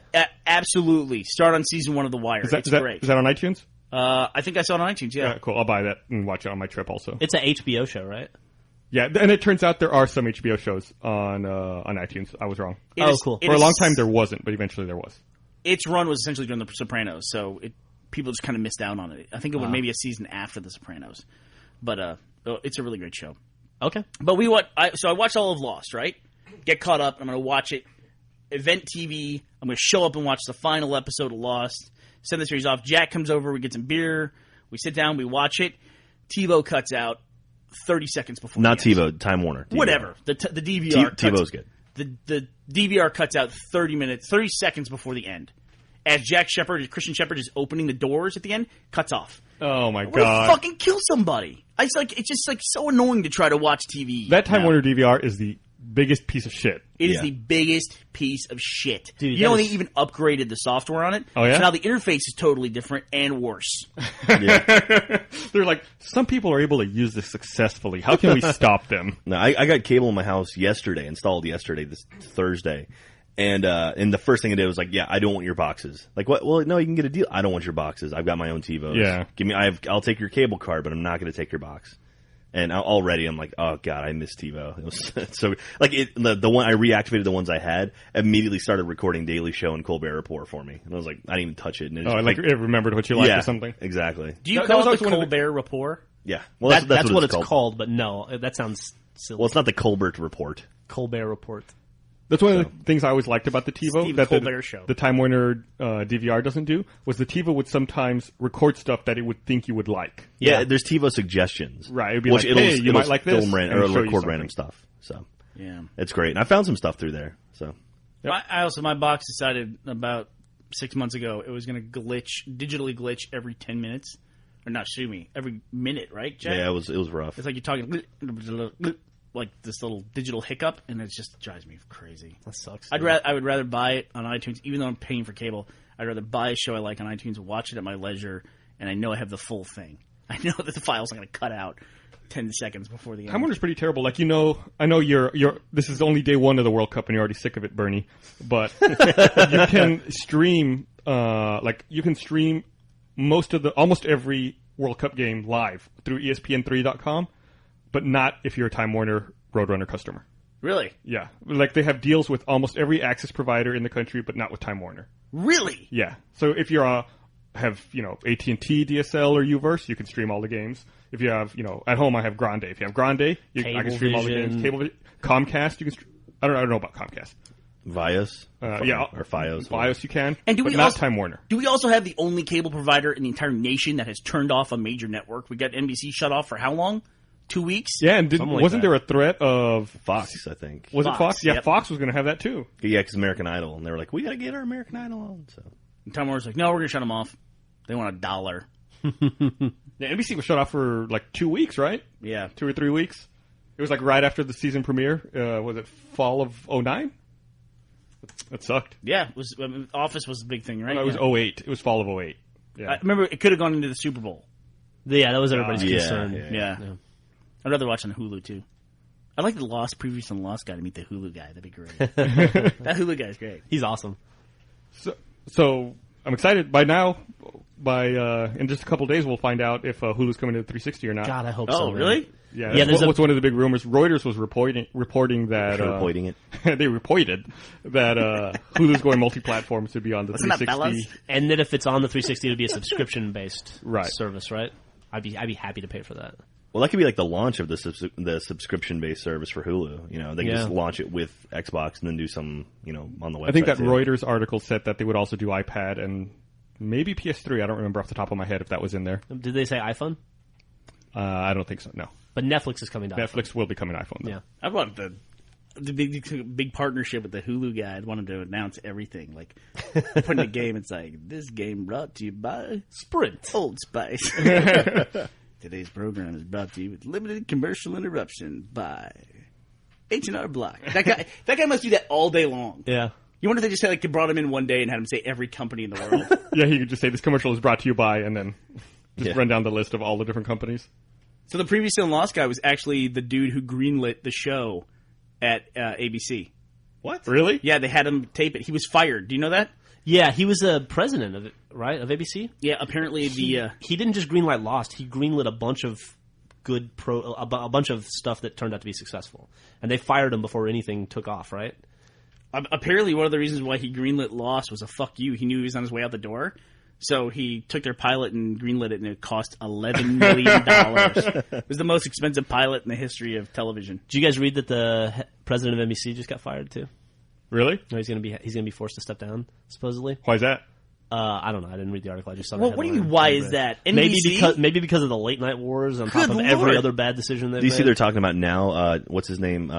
Absolutely. Start on season 1 of The Wire. It's great. Is that on iTunes? I think I saw it on iTunes, yeah. Yeah, cool. I'll buy that and watch it on my trip also. It's an HBO show, right? Yeah, and it turns out there are some HBO shows on iTunes. I was wrong. It is- cool. it For a is- long time there wasn't, but eventually there was. Its run was essentially during The Sopranos, so people just kind of missed out on it. I think it was maybe a season after The Sopranos. But it's a really great show. Okay. But I watched all of Lost, right? Get caught up. I'm going to watch it. Event TV. I'm going to show up and watch the final episode of Lost. Send the series off. Jack comes over. We get some beer. We sit down. We watch it. TiVo cuts out 30 seconds before. Not the end. TiVo, Time Warner. DVR. Whatever. The DVR. TiVo's good. The DVR cuts out 30 seconds before the end. As Christian Shepherd is opening the doors at the end, cuts off. Oh my I want god. to fucking kill somebody. It's just like so annoying to try to watch TV. That Time now. Warner DVR is the biggest piece of shit. It is Yeah. the biggest piece of shit. Dude, you know that they is- even upgraded the software on it. Oh, yeah? So now the interface is totally different and worse. They're like, some people are able to use this successfully. How can we stop them? No, I got cable in my house yesterday, installed yesterday, this Thursday. And the first thing I did was like, yeah, I don't want your boxes. Like, what? Well, no, you can get a deal. I don't want your boxes. I've got my own TiVos. Yeah. I'll take your cable card, but I'm not going to take your box. And already I'm like, oh god, I miss TiVo. It was so like the one I reactivated the ones I had, immediately started recording Daily Show and Colbert Report for me, and I was like, I didn't even touch it. And it it remembered what you liked or something. Exactly. Do you That call was it always the one of the- Colbert Report? Yeah, well that's what it's called. But no, that sounds silly. Well, it's not the Colbert Report. Colbert Report. That's one of the things I always liked about the TiVo Steve that Colbert Show. the Time Warner DVR doesn't do was the TiVo would sometimes record stuff that it would think you would like. Yeah, there's TiVo suggestions. Right, it'd be which like, hey, you might like this, film and or show you record something. random stuff. So Yeah. it's great. And I found some stuff through there. So My box decided about 6 months ago it was going to digitally glitch every 10 minutes. Or not, excuse me, every minute, right, Jack? yeah, it was rough. It's like you're talking like this little digital hiccup, and it just drives me crazy. That sucks. I would rather buy it on iTunes, even though I'm paying for cable. I'd rather buy a show I like on iTunes, watch it at my leisure, and I know I have the full thing. I know that the file's not going to cut out 10 seconds before the end. Time Warner's pretty terrible. Like, I know you're. This is only day one of the World Cup, and you're already sick of it, Burnie. But you can stream, almost every World Cup game live through ESPN3.com, but not if you're a Time Warner Roadrunner customer. Really? Yeah, like they have deals with almost every access provider in the country, but not with Time Warner. Really? Yeah. So if you're have AT&T DSL or Uverse, you can stream all the games. If you have at home I have Grande. If you have Grande, I can stream all the games. Comcast, you can. I don't know about Comcast. Vios, or Fios. Fios you can, And but not Time Warner. Do we also have the only cable provider in the entire nation that has turned off a major network? We got NBC shut off for how long? 2 weeks? Yeah, and Something like wasn't that. there a threat of Fox, I think. Was it Fox, Fox? Yeah, yep. Fox was going to have that too. Yeah, because American Idol, and they were like, we got to get our American Idol on. So And Time Warner's like, no, we're going to shut them off. They want $1. Yeah, NBC was shut off for like 2 weeks, right? Yeah. 2 or 3 weeks. It was like right after the season premiere. Was it fall of 2009? That sucked. Yeah, Office was the big thing, right? No, it was Yeah. 2008. It was fall of 2008. Yeah. I remember it could have gone into the Super Bowl. Yeah, that was everybody's yeah, concern. yeah. Yeah. I'd rather watch on Hulu, too. I'd like the Previous and Lost guy to meet the Hulu guy. That'd be great. That Hulu guy's great. He's awesome. So I'm excited. By now, in just a couple of days, we'll find out if Hulu's coming to the 360 or not. God, I hope so. Oh, man. really? Yeah, Yeah, there's what's one of the big rumors? Reuters was reporting that reporting it. they reported that Hulu's going multi-platform to be on the Wasn't that 360. Bella's? And then if it's on the 360, it'll be a subscription-based Right. service, right? I'd be happy to pay for that. Well, that could be like the launch of the subscription-based service for Hulu. They can just launch it with Xbox and then do some, on the website. I think that too. Reuters article said that they would also do iPad and maybe PS3. I don't remember off the top of my head if that was in there. Did they say iPhone? I don't think so. No, But Netflix is coming to iPhone. Netflix will be coming iPhone. Though. Yeah. I'd want the big partnership with the Hulu guy. I'd want him to announce everything. Like, putting a game, it's like, this game brought to you by Sprint. Old Spice. Today's program is brought to you with limited commercial interruption by H&R Block. That guy must do that all day long. Yeah. You wonder if they just had, brought him in one day and had him say every company in the world. Yeah, he could just say this commercial is brought to you by, and then just Yeah. run down the list of all the different companies. So the Previously and Lost guy was actually the dude who greenlit the show at ABC. What? Really? Yeah, they had him tape it. He was fired. Do you know that? Yeah, he was a president of it, right? Of ABC? Yeah, apparently He didn't just greenlight Lost. He greenlit a bunch of a bunch of stuff that turned out to be successful. And they fired him before anything took off, right? apparently one of the reasons why he greenlit Lost was a fuck you. He knew he was on his way out the door. So he took their pilot and greenlit it, and it cost $11 million. It was the most expensive pilot in the history of television. Did you guys read that the president of NBC just got fired too? Really? No, he's gonna be forced to step down supposedly. Why is that? I don't know. I didn't read the article. I just saw. The Well, what do you headline. mean? Why is that? NBC? Maybe because of the late night wars on top Good of every Lord. other bad decision they've Do you see made. they're talking about now? What's his name?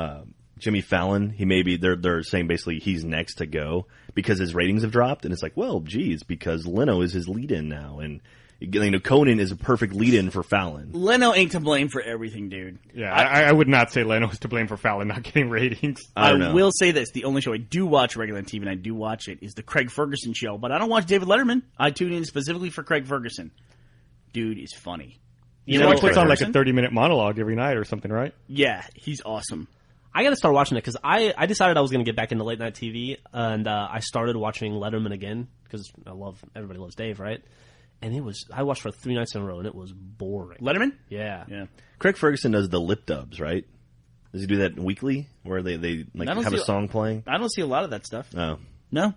Jimmy Fallon. He they're saying basically he's next to go because his ratings have dropped, and it's like, well, geez, because Leno is his lead-in now, and Conan is a perfect lead-in for Fallon. Leno ain't to blame for everything, dude. Yeah, I would not say Leno is to blame for Fallon not getting ratings. I don't know. will say this. The only show I do watch regular on TV, and I do watch it, is the Craig Ferguson show. But I don't watch David Letterman. I tune in specifically for Craig Ferguson. Dude is funny. You know know, he puts on like a Ferguson? 30-minute monologue every night or something, right? Yeah, he's awesome. I got to start watching it because I decided I was going to get back into late night TV, and I started watching Letterman again because everybody loves Dave, right? And I watched for 3 nights in a row, and it was boring. Letterman? Yeah. Yeah. Craig Ferguson does the lip dubs, right? Does he do that weekly, where they like have a song playing? I don't see a lot of that stuff. Oh, No.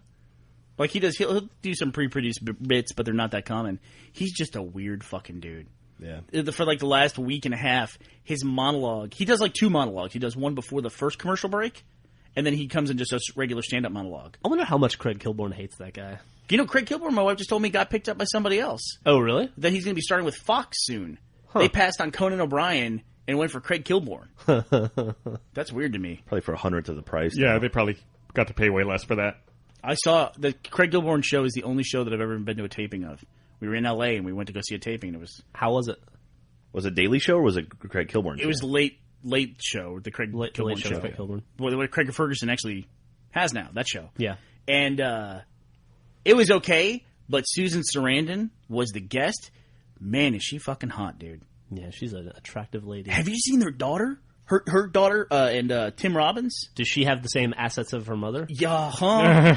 Like he'll do some pre-produced bits, but they're not that common. He's just a weird fucking dude. yeah. For like the last week and a half, his monologue, he does like 2 monologues. He does one before the first commercial break, and then he comes and just does regular stand-up monologue. I wonder how much Craig Kilborn hates that guy. You know, Craig Kilborn, my wife just told me, got picked up by somebody else. Oh, really? That he's going to be starting with Fox soon. Huh. They passed on Conan O'Brien and went for Craig Kilborn. That's weird to me. Probably for 100th of the price. Yeah, now. they probably got to pay way less for that. I saw the Craig Kilborn show is the only show that I've ever been to a taping of. We were in L.A. and we went to go see a taping. And it was How was it? Was it Daily Show or was it Craig Kilborn? it was late show, the Craig Late Kilborn show show. with Craig Kilborn. What Craig Ferguson actually has now, that show. Yeah. And it was okay, but Susan Sarandon was the guest. Man, is she fucking hot, dude. Yeah, she's an attractive lady. Have you seen their daughter? Her daughter and Tim Robbins? Does she have the same assets of her mother? Yeah, huh?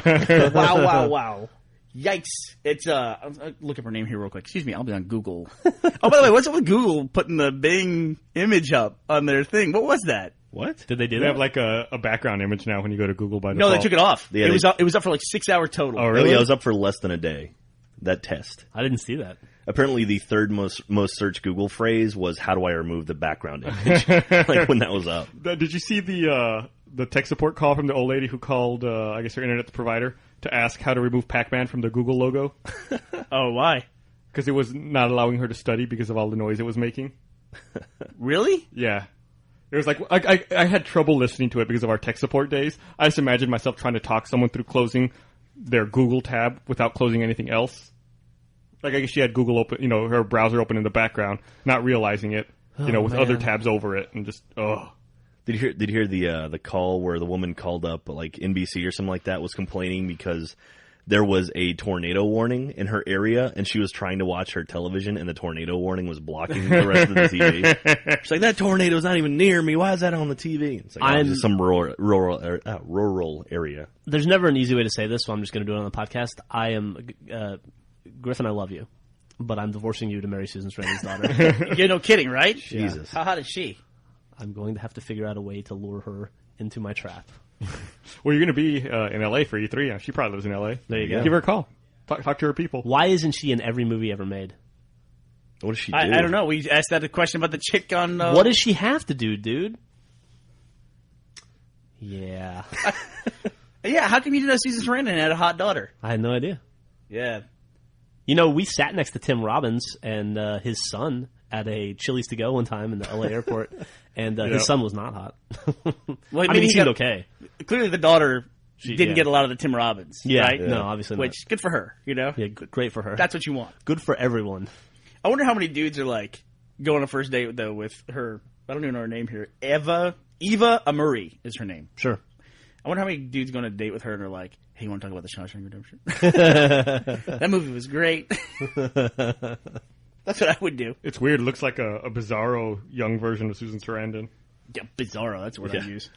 Wow. Yikes. It's, look up her name here real quick. Excuse me, I'll be on Google. Oh, by the way, what's up with Google putting the Bing image up on their thing? What was that? What? Did they do They that? have like a background image now when you go to Google by No, default. they took it off. Yeah, it was up for like 6 hours total. Oh, Oh, really? yeah, it was up for less than a day. That test. I didn't see that. Apparently, the third most searched Google phrase was "How do I remove the background image?" Like when that was up. Did you see the tech support call from the old lady who called, I guess, her internet provider to ask how to remove Pac-Man from the Google logo? Oh, why? Because it was not allowing her to study because of all the noise it was making. Really? Yeah. It was like, I had trouble listening to it because of our tech support days. I just imagined myself trying to talk someone through closing their Google tab without closing anything else. Like, I guess she had Google open, her browser open in the background, not realizing it, with other tabs over it, and just, Did you hear the call where the woman called up like NBC or something like that, was complaining because there was a tornado warning in her area and she was trying to watch her television and the tornado warning was blocking the rest of the TV. She's like, that tornado's not even near me. Why is that on the TV? It's like, it's just some rural area. There's never an easy way to say this, so I'm just going to do it on the podcast. I am Griffon. I love you, but I'm divorcing you to marry Susan Sarandon's daughter. You're no kidding, right? Jesus. How hot is she? I'm going to have to figure out a way to lure her into my trap. well, you're going to be in L.A. for E3. Yeah, she probably lives in L.A. There you go. Give her a call. Talk to her people. Why isn't she in every movie ever made? What does she do? I don't know. We asked that a question about the chick on... What does she have to do, dude? Yeah. Yeah, how come you didn't know Susan Sarandon had a hot daughter? I had no idea. Yeah. We sat next to Tim Robbins and his son at a Chili's to go one time in the LA airport, and his son was not hot. Well, I mean, he seemed okay. Clearly the daughter didn't yeah. get a lot of the Tim Robbins, Yeah, right? no, obviously not. Which, good for her, Yeah, great for her. That's what you want. Good for everyone. I wonder how many dudes are like, go on a first date, though, with her, I don't even know her name here, Eva Amuri is her name. Sure. I wonder how many dudes go on a date with her and are like, hey, you want to talk about the Shawshank Redemption? That movie was great. That's what I would do. It's weird. It looks like a bizarro young version of Susan Sarandon. Yeah, bizarro, that's what I use.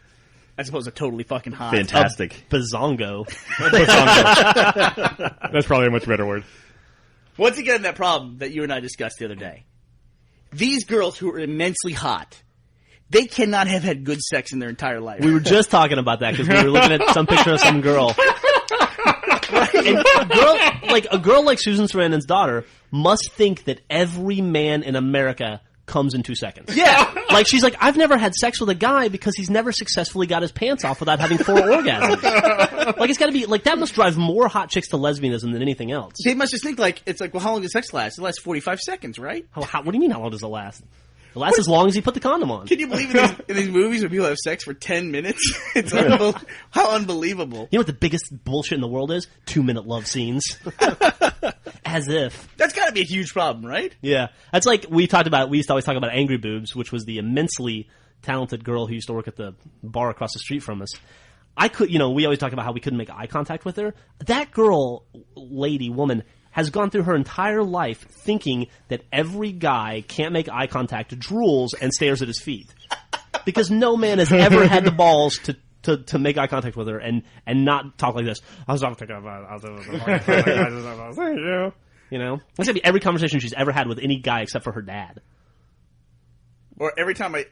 As opposed to totally fucking hot. Fantastic. Bazongo. That's probably a much better word. Once again, that problem that you and I discussed the other day. These girls who are immensely hot, they cannot have had good sex in their entire life. We were just talking about that because we were looking at some picture of some girl. And a girl like Susan Sarandon's daughter must think that every man in America comes in 2 seconds. Yeah. Like, she's like, I've never had sex with a guy because he's never successfully got his pants off without having 4 orgasms. Like, it's gotta be, like, that must drive more hot chicks to lesbianism than anything else. They must just think, like, it's like, well, how long does sex last? It lasts 45 seconds, right? What do you mean, how long does it last? It lasts as long as you put the condom on. Can you believe in these movies when people have sex for 10 minutes? It's how unbelievable. You know what the biggest bullshit in the world is? 2-minute love scenes. As if. That's gotta be a huge problem, right? Yeah. That's like we used to always talk about Angry Boobs, which was the immensely talented girl who used to work at the bar across the street from us. We always talk about how we couldn't make eye contact with her. That girl, woman, has gone through her entire life thinking that every guy can't make eye contact, drools, and stares at his feet. Because no man has ever had the balls to make eye contact with her and not talk like this. It's gonna be every conversation she's ever had with any guy except for her dad. Or every time I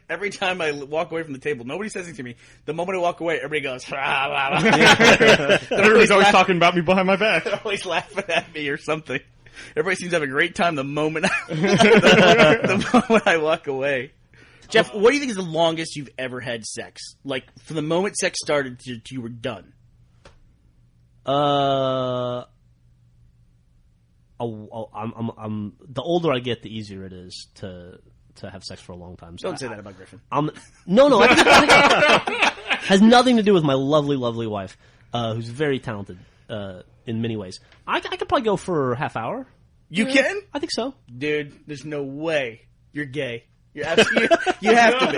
walk away from the table, nobody says anything to me. The moment I walk away, everybody goes, rah, rah, rah. Everybody's always talking about me behind my back. They're always laughing at me or something. Everybody seems to have a great time the moment the moment I walk away. Geoff, what do you think is the longest you've ever had sex? Like, from the moment sex started to you were done? I'm the older I get, the easier it is to have sex for a long time. So Don't say that about Griffon. No, I think it has nothing to do with my lovely, lovely wife, who's very talented in many ways. I could probably go for a half hour. You can? I think so. Dude, there's no way. You're gay. You're absolutely, you have to be.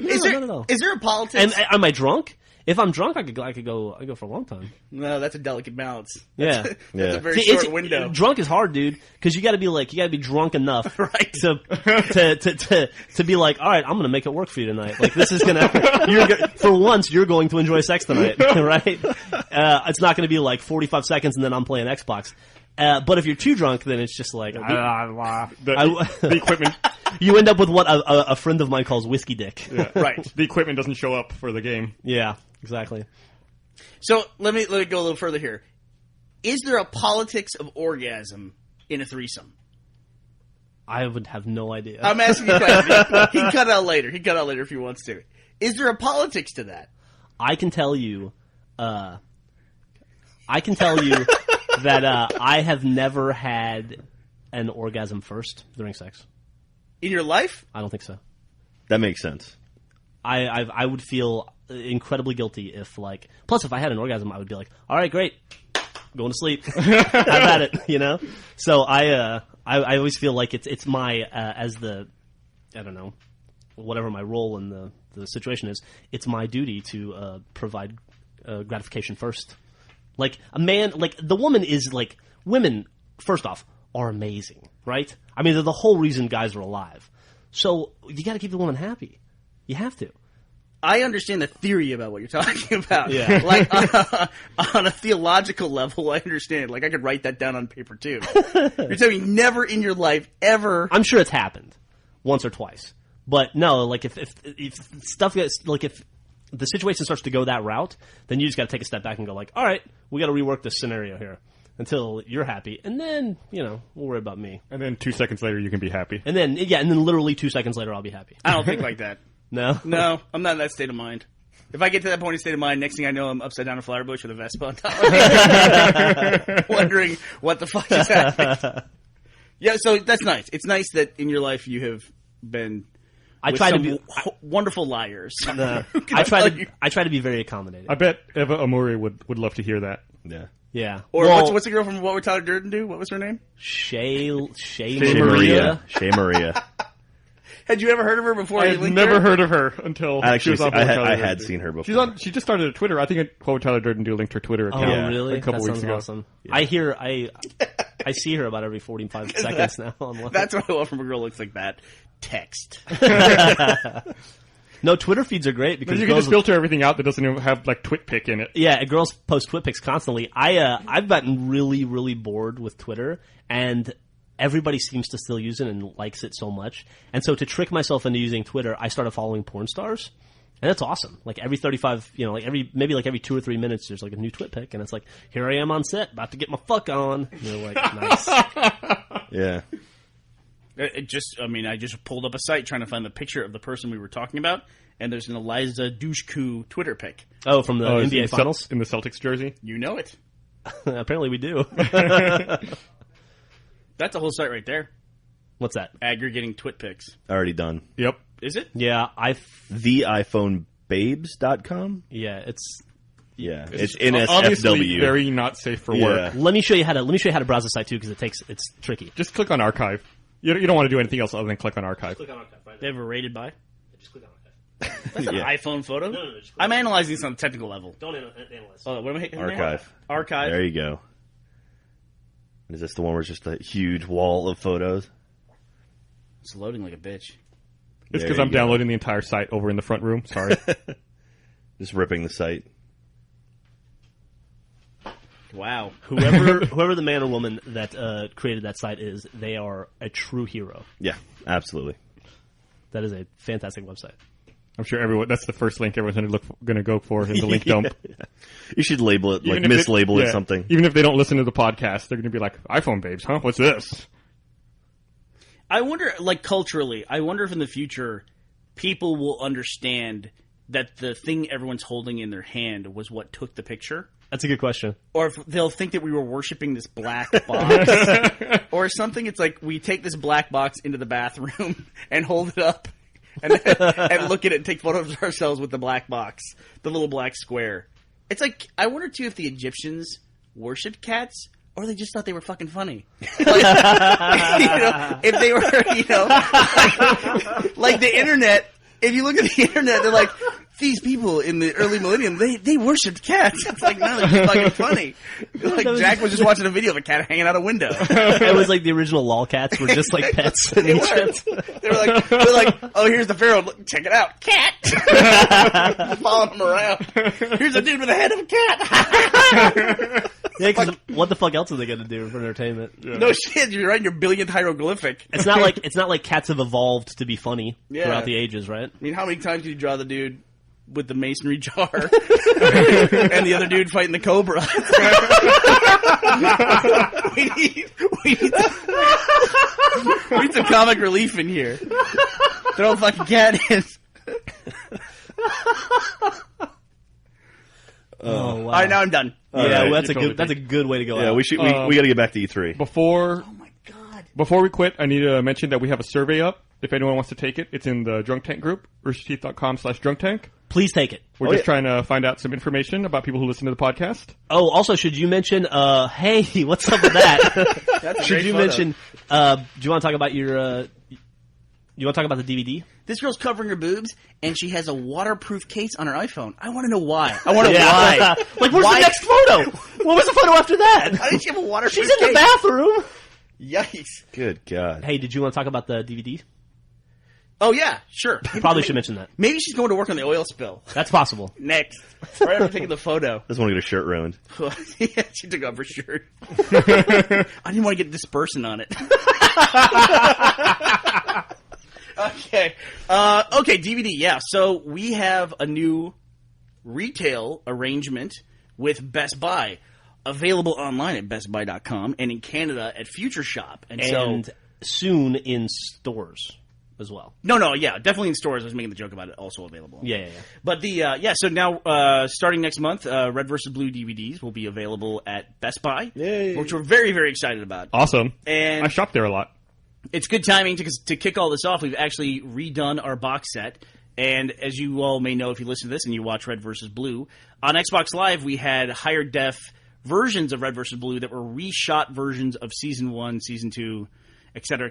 No. Is there a politics? And am I drunk? If I'm drunk, I could go for a long time. No, that's a delicate balance. Yeah. That's Yeah. a very See, short window. Drunk is hard, dude, because you got to be drunk enough, Right. to be like, all right, I'm gonna make it work for you tonight. Like this is for once you're going to enjoy sex tonight, right? It's not gonna be like 45 seconds and then I'm playing Xbox. But if you're too drunk, then it's just like The equipment, you end up with what a friend of mine calls whiskey dick. yeah. Right. The equipment doesn't show up for the game. Yeah, exactly. So let me go a little further here. Is there a politics of orgasm in a threesome? I would have no idea. I'm asking you a question. He can cut out later. He can cut out later if he wants to. Is there a politics to that? I can tell you that I have never had an orgasm first during sex. In your life? I don't think so. That makes sense. I would feel incredibly guilty if plus if I had an orgasm, I would be like, all right, great, going to sleep, have at it, you know. So I always feel like it's my as the, I don't know, whatever my role in the situation is, it's my duty to provide gratification first. Like a man, like the woman is like, women first off are amazing, right? I mean, they're the whole reason guys are alive. So you got to keep the woman happy. You have to. I understand the theory about what you're talking about. Yeah. Like, on a theological level, I understand. Like, I could write that down on paper, too. You're telling me never in your life, ever... I'm sure it's happened once or twice. But no, like, if stuff gets... Like, if the situation starts to go that route, then you just got to take a step back and go like, all right, we got to rework this scenario here until you're happy. And then, we'll worry about me. And then 2 seconds later, you can be happy. And then literally 2 seconds later, I'll be happy. I don't think like that. No? No, I'm not in that state of mind. If I get to that point in state of mind, next thing I know, I'm upside down in a flower bush with a Vespa on top. Wondering what the fuck is happening. Yeah, so that's nice. It's nice that in your life you have been wonderful liars. I try to be very accommodating. I bet Eva Amuri would love to hear that. Yeah. Yeah. Or what's the girl from What Would Tyler Durden Do? What was her name? Shay Maria. Shay Maria. Had you ever heard of her before? I had never heard of her until she was on What Would Tyler I Durden had Do. seen her before. She just started a Twitter. I think What Would Tyler Durden Do linked her Twitter account really? a couple That weeks sounds ago. Awesome. Yeah. I see her about every 45 seconds now online. That's what I want from a girl who looks like that. Text. No, Twitter feeds are great because You can just filter everything out that doesn't even have like TwitPic in it. Yeah, girls post TwitPics constantly. I've gotten really, really bored with Twitter, and everybody seems to still use it and likes it so much. And so to trick myself into using Twitter, I started following porn stars. And that's awesome. Like every 35, every 2 or 3 minutes, there's like a new TwitPic, and it's like, here I am on set, about to get my fuck on. And you're like, nice. Yeah. I just pulled up a site trying to find the picture of the person we were talking about, and there's an Eliza Dushku Twitter pic. Oh, from the NBA Finals? In the Celtics jersey? You know it. Apparently we do. That's a whole site right there. What's that? Aggregating twit pics. Already done. Yep. Is it? Yeah, TheIPhoneBabes.com? Yeah, it's... Yeah, It's it's obviously NSFW. very not safe for Yeah. work. Let me show you how to browse the site too, because it's tricky. Just click on archive. You don't want to do anything else other than click on archive. Click on archive, right? They ever rated by? Just click on archive. That's an Yeah. iPhone photo? No, just click I'm analyzing this on a technical level. Don't analyze. Oh, what am I hitting? Archive. Archive. There you go. Is this the one where it's just a huge wall of photos? It's loading like a bitch. It's There because you I'm go. downloading the entire site over in the front room. Sorry. Just ripping the site. Wow. Whoever the man or woman that created that site is, they are a true hero. Yeah, absolutely. That is a fantastic website. I'm sure that's the first link everyone's going to go for in the link dump. You should label it, Even like if mislabel it something. Even if they don't listen to the podcast, they're going to be like, iPhone babes, huh? What's this? I wonder, like, culturally, I wonder if in the future people will understand that the thing everyone's holding in their hand was what took the picture. That's a good question. Or if they'll think that we were worshiping this black box or something. It's like we take this black box into the bathroom and hold it up and look at it and take photos of ourselves with the black box, the little black square. It's like, I wonder, too, if the Egyptians worshipped cats or they just thought they were fucking funny. Like, if they were, like the internet, if you look at the internet, they're like, these people in the early millennium, they worshipped cats. It's like, no, they're just fucking funny. Like, Jack was just watching a video of a cat hanging out a window. It was like the original lolcats were just like pets in Egypt. They were like, oh, here's the pharaoh. Look, check it out, cat. Following him around. Here's a dude with the head of a cat. Yeah, because what the fuck else are they going to do for entertainment? Yeah. No shit, you're writing your billionth hieroglyphic. It's not like cats have evolved to be funny throughout the ages, right? I mean, how many times did you draw the dude with the masonry jar and the other dude fighting the cobra? we need some comic relief in here. Throw a fucking cat in. Oh, wow. All right, now I'm done. Yeah, right. well, that's a good way to go. Yeah, out. we got to get back to E3. Before Oh my god. Before we quit, I need to mention that we have a survey up. If anyone wants to take it, it's in the Drunk Tank group, roosterteeth.com/Drunk Tank. Please take it. We're just trying to find out some information about people who listen to the podcast. Oh, also, should you mention, hey, what's up with that? That's a should great you photo. mention, do you want to talk about you want to talk about the DVD? This girl's covering her boobs, and she has a waterproof case on her iPhone. I want to know why. I want to know why. Like, where's Why? the next photo? What was the photo after that? How did she have a waterproof She's in case? the bathroom. Yikes. Good God. Hey, did you want to talk about the DVD? Oh, yeah, sure. Probably should mention that. Maybe she's going to work on the oil spill. That's possible. Next. Right after taking the photo. Doesn't want to get her shirt ruined. Yeah, she took off her shirt. I didn't want to get dispersant on it. Okay. Okay, DVD, yeah. So we have a new retail arrangement with Best Buy, available online at bestbuy.com and in Canada at Future Shop. And so soon in stores as well. No, yeah, definitely in stores. I was making the joke about it, also available. Yeah. But so now, starting next month, Red vs. Blue DVDs will be available at Best Buy, which we're very, very excited about. Awesome. And I shop there a lot. it's good timing to kick all this off. We've actually redone our box set. And as you all may know if you listen to this and you watch Red vs. Blue, on Xbox Live we had higher def versions of Red vs. Blue that were reshot versions of Season 1, Season 2, et cetera,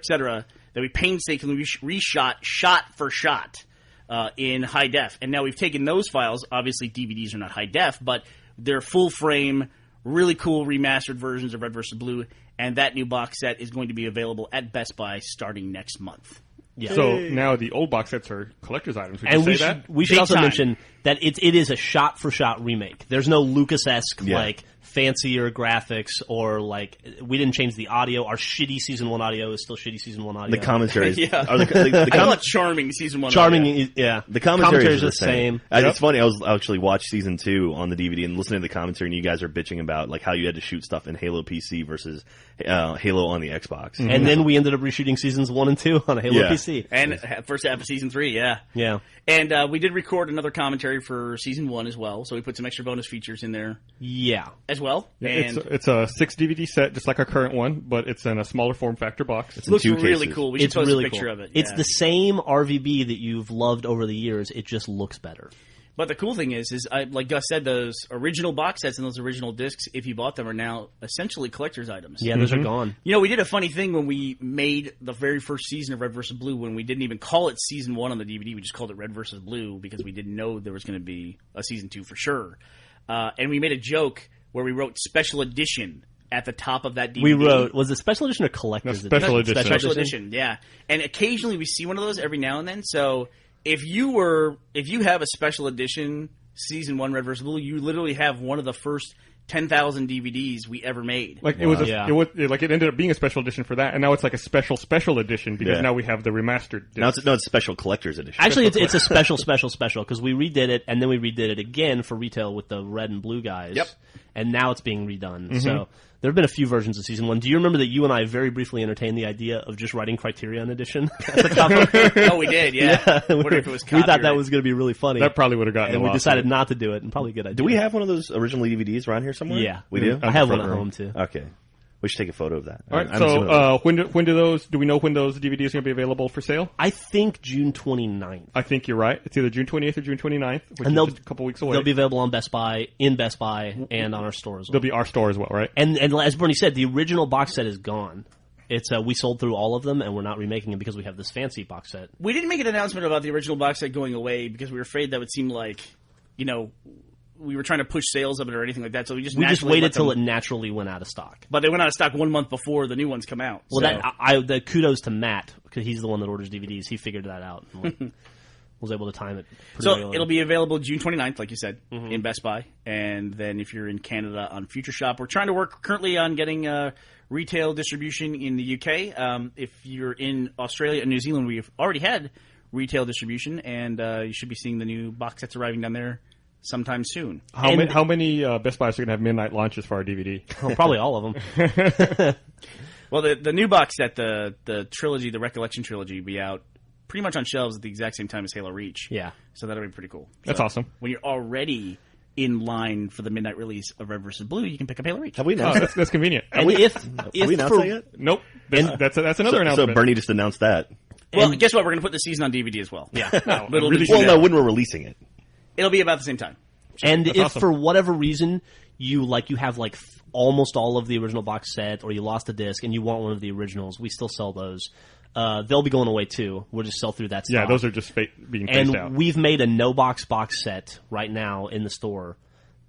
that we painstakingly reshot shot for shot in high def. And now we've taken those files. Obviously, DVDs are not high def, but they're full frame, really cool remastered versions of Red vs. Blue. And that new box set is going to be available at Best Buy starting next month. Yeah. So now the old box sets are collector's items. Would And you say that? we should Big also time. mention that it is a shot-for-shot remake. There's no Lucas-esque, like, fancier graphics or, like, we didn't change the audio. Our shitty Season 1 audio is still shitty Season 1 audio. The commentaries. Yeah. The I call it charming Season 1. Charming, yeah. The commentaries are are the same. It's funny. I was actually watched Season 2 on the DVD and listening to the commentary, and you guys are bitching about like how you had to shoot stuff in Halo PC versus Halo on the Xbox. And then we ended up reshooting Seasons 1 and 2 on a Halo Yeah. PC. And first half of Season 3, yeah. Yeah. And we did record another commentary for Season 1 as well, so we put some extra bonus features in there Yeah. as well. Yeah, And it's a 6 DVD set, just like our current one, but it's in a smaller form factor box. it looks two really cases. cool. We should It's post really a picture cool. of it. It's yeah. the same RVB that you've loved over the years. It just looks better. But the cool thing is like Gus said, those original box sets and those original discs, if you bought them, are now essentially collector's items. Yeah, those are gone. You know, we did a funny thing when we made the very first season of Red vs. Blue when we didn't even call it Season 1 on the DVD. We just called it Red vs. Blue because we didn't know there was going to be a Season 2 for sure. And we made a joke where we wrote Special Edition at the top of that DVD. We wrote, was it special edition or collector's No, special edition. Special edition, yeah. And occasionally we see one of those every now and then. So if you have a special edition Season 1 Red vs. Blue, you literally have one of the first 10,000 DVDs we ever made. Like it was, it ended up being a special edition for that, and now it's like a special edition because now we have the remastered disc. Now it's special collector's edition. Actually, it's a special because we redid it and then we redid it again for retail with the red and blue guys. Yep. And now it's being redone. So there have been a few versions of season 1. Do you remember that you and I very briefly entertained the idea of just writing Criterion Edition as a cover? Oh, we did, yeah. I wonder if it was We thought that copyright. was going to be really funny. That probably would have gotten and a we lot. decided not to do it, and probably a good idea. Do we have one of those original DVDs around here somewhere? Yeah. We do? I have one at home, too. Okay. We should take a photo of that. All right, I'm so when do we know when those DVDs are going to be available for sale? I think June 29th. I think you're right. It's either June 28th or June 29th, which And is just a couple weeks away. They'll be available on Best Buy, and on our store as well. They'll be our store as well, right? And as Bernie said, the original box set is gone. It's we sold through all of them, and we're not remaking them because we have this fancy box set. We didn't make an announcement about the original box set going away because we were afraid that would seem like, we were trying to push sales of it or anything like that. So we just waited till it naturally went out of stock. But they went out of stock 1 month before the new ones come out. Well, so. the kudos to Matt because he's the one that orders DVDs. He figured that out. And was able to time it. So it'll be available June 29th, like you said, in Best Buy. And then if you're in Canada on Future Shop, we're trying to work currently on getting retail distribution in the UK. If you're in Australia and New Zealand, we've already had retail distribution, and you should be seeing the new box sets arriving down there sometime soon. How many Best Buys are going to have midnight launches for our DVD? Oh, probably all of them. Well, the new box set, the trilogy, the Recollection trilogy, will be out pretty much on shelves at the exact same time as Halo Reach. Yeah. So that'll be pretty cool. That's awesome. When you're already in line for the midnight release of Red vs. Blue, you can pick up Halo Reach. Have we Oh, announced that? that's convenient. And Have we announced that yet? Nope. That's another So announcement. Bernie just announced that. Well, guess what? We're going to put the season on DVD as well. Yeah. No, Little really did should you Well, know. no, when we're releasing it. It'll be about the same time. And That's if awesome. for whatever reason you have almost all of the original box set, or you lost a disc and you want one of the originals, we still sell those. They'll be going away too. We'll just sell through that stock. Yeah, those are just being phased out. And we've made a no box set right now in the store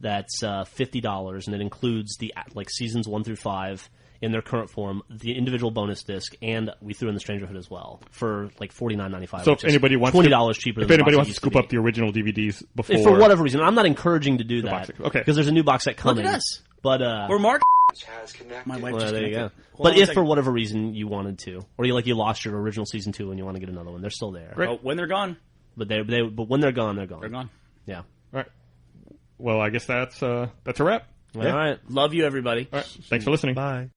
that's $50, and it includes the seasons 1 through 5 in their current form, the individual bonus disc, and we threw in the Strangerhood as well for $49.95. So if anybody wants $20 cheaper, if than anybody the box wants to it used scoop be. up the original DVDs before, If for whatever reason, I'm not encouraging to do box that. set. Okay. Because there's a new box set coming. Look at us. But We're Mark. Has connected. My wife well, just there you connected. go. Hold But on a if second. for whatever reason you wanted to, or you lost your original season 2 and you want to get another one, they're still there. Great. Oh, when they're gone, But but when they're gone, they're gone. they're gone. Yeah. All right. Well, I guess that's a wrap. All right. Love you, everybody. All right. Thanks for listening. Bye.